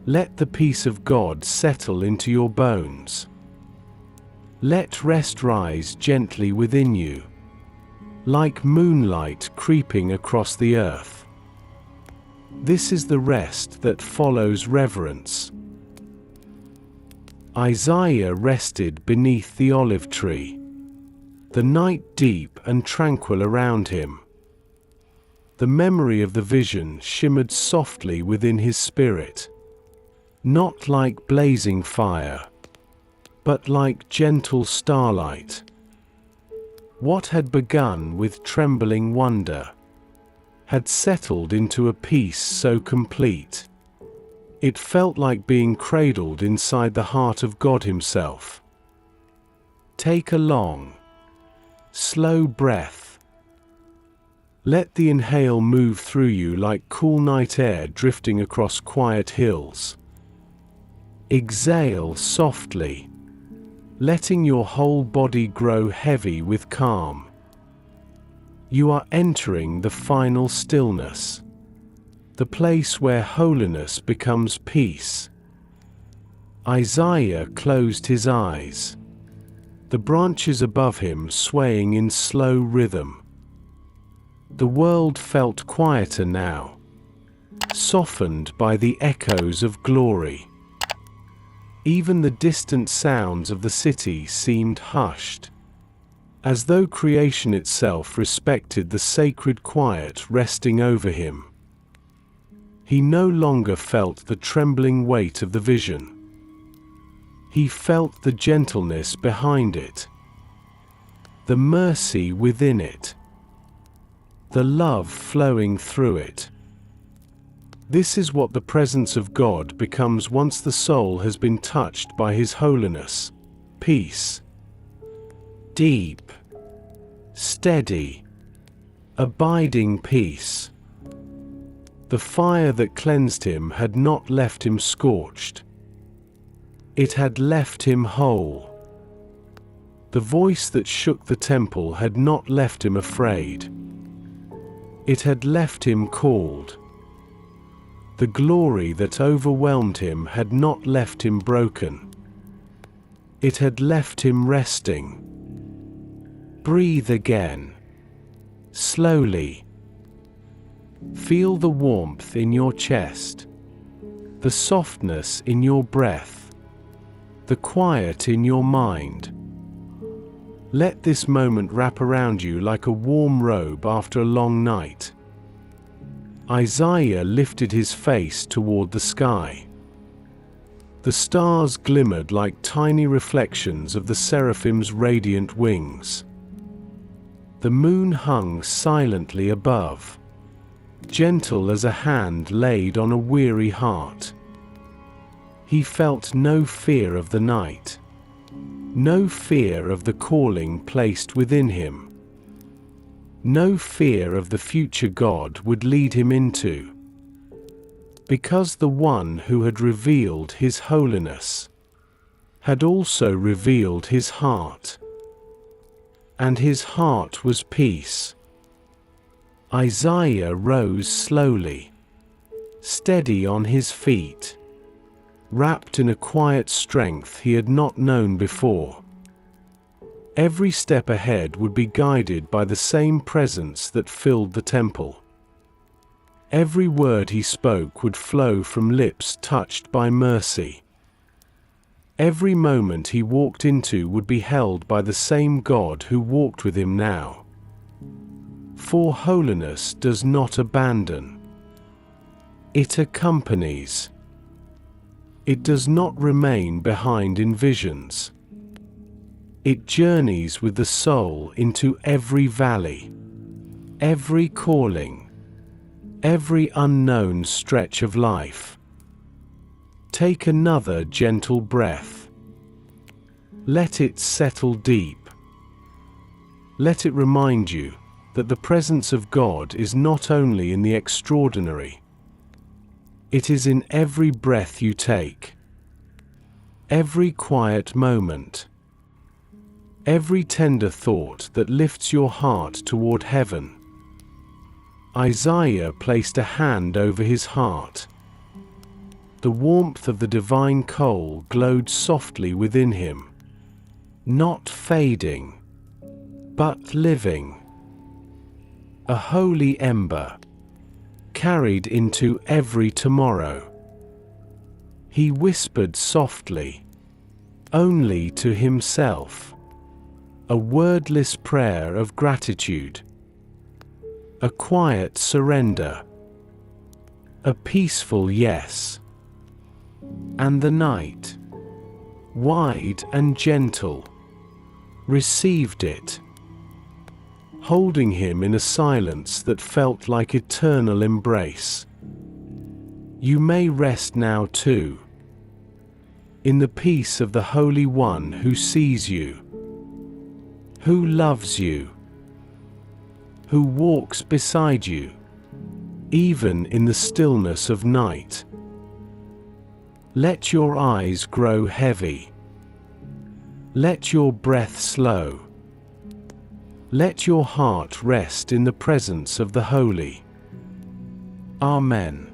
Let the peace of God settle into your bones. Let rest rise gently within you, like moonlight creeping across the earth. This is the rest that follows reverence. Isaiah rested beneath the olive tree, the night deep and tranquil around him. The memory of the vision shimmered softly within his spirit, not like blazing fire, but like gentle starlight. What had begun with trembling wonder had settled into a peace so complete. It felt like being cradled inside the heart of God Himself. Take a long, slow breath. Let the inhale move through you like cool night air drifting across quiet hills. Exhale softly, letting your whole body grow heavy with calm. You are entering the final stillness, the place where holiness becomes peace. Isaiah closed his eyes, the branches above him swaying in slow rhythm. The world felt quieter now, softened by the echoes of glory. Even the distant sounds of the city seemed hushed, as though creation itself respected the sacred quiet resting over him. He no longer felt the trembling weight of the vision. He felt the gentleness behind it, the mercy within it, the love flowing through it. This is what the presence of God becomes once the soul has been touched by His holiness: peace. Deep, steady, abiding peace. The fire that cleansed him had not left him scorched. It had left him whole. The voice that shook the temple had not left him afraid. It had left him called. The glory that overwhelmed him had not left him broken. It had left him resting. Breathe again, slowly. Feel the warmth in your chest, the softness in your breath, the quiet in your mind. Let this moment wrap around you like a warm robe after a long night. Isaiah lifted his face toward the sky. The stars glimmered like tiny reflections of the seraphim's radiant wings. The moon hung silently above, gentle as a hand laid on a weary heart. He felt no fear of the night, no fear of the calling placed within him, no fear of the future God would lead him into, because the one who had revealed His holiness had also revealed His heart, and His heart was peace. Isaiah rose slowly, steady on his feet, wrapped in a quiet strength he had not known before. Every step ahead would be guided by the same presence that filled the temple. Every word he spoke would flow from lips touched by mercy. Every moment he walked into would be held by the same God who walked with him now. For holiness does not abandon. It accompanies. It does not remain behind in visions. It journeys with the soul into every valley, every calling, every unknown stretch of life. Take another gentle breath. Let it settle deep. Let it remind you that the presence of God is not only in the extraordinary. It is in every breath you take, every quiet moment, every tender thought that lifts your heart toward heaven. Isaiah placed a hand over his heart. The warmth of the divine coal glowed softly within him, not fading, but living. A holy ember, carried into every tomorrow. He whispered softly, only to himself, a wordless prayer of gratitude, a quiet surrender, a peaceful yes. And the night, wide and gentle, received it, holding him in a silence that felt like eternal embrace. You may rest now too, in the peace of the Holy One who sees you, who loves you, who walks beside you, even in the stillness of night. Let your eyes grow heavy. Let your breath slow. Let your heart rest in the presence of the Holy. Amen.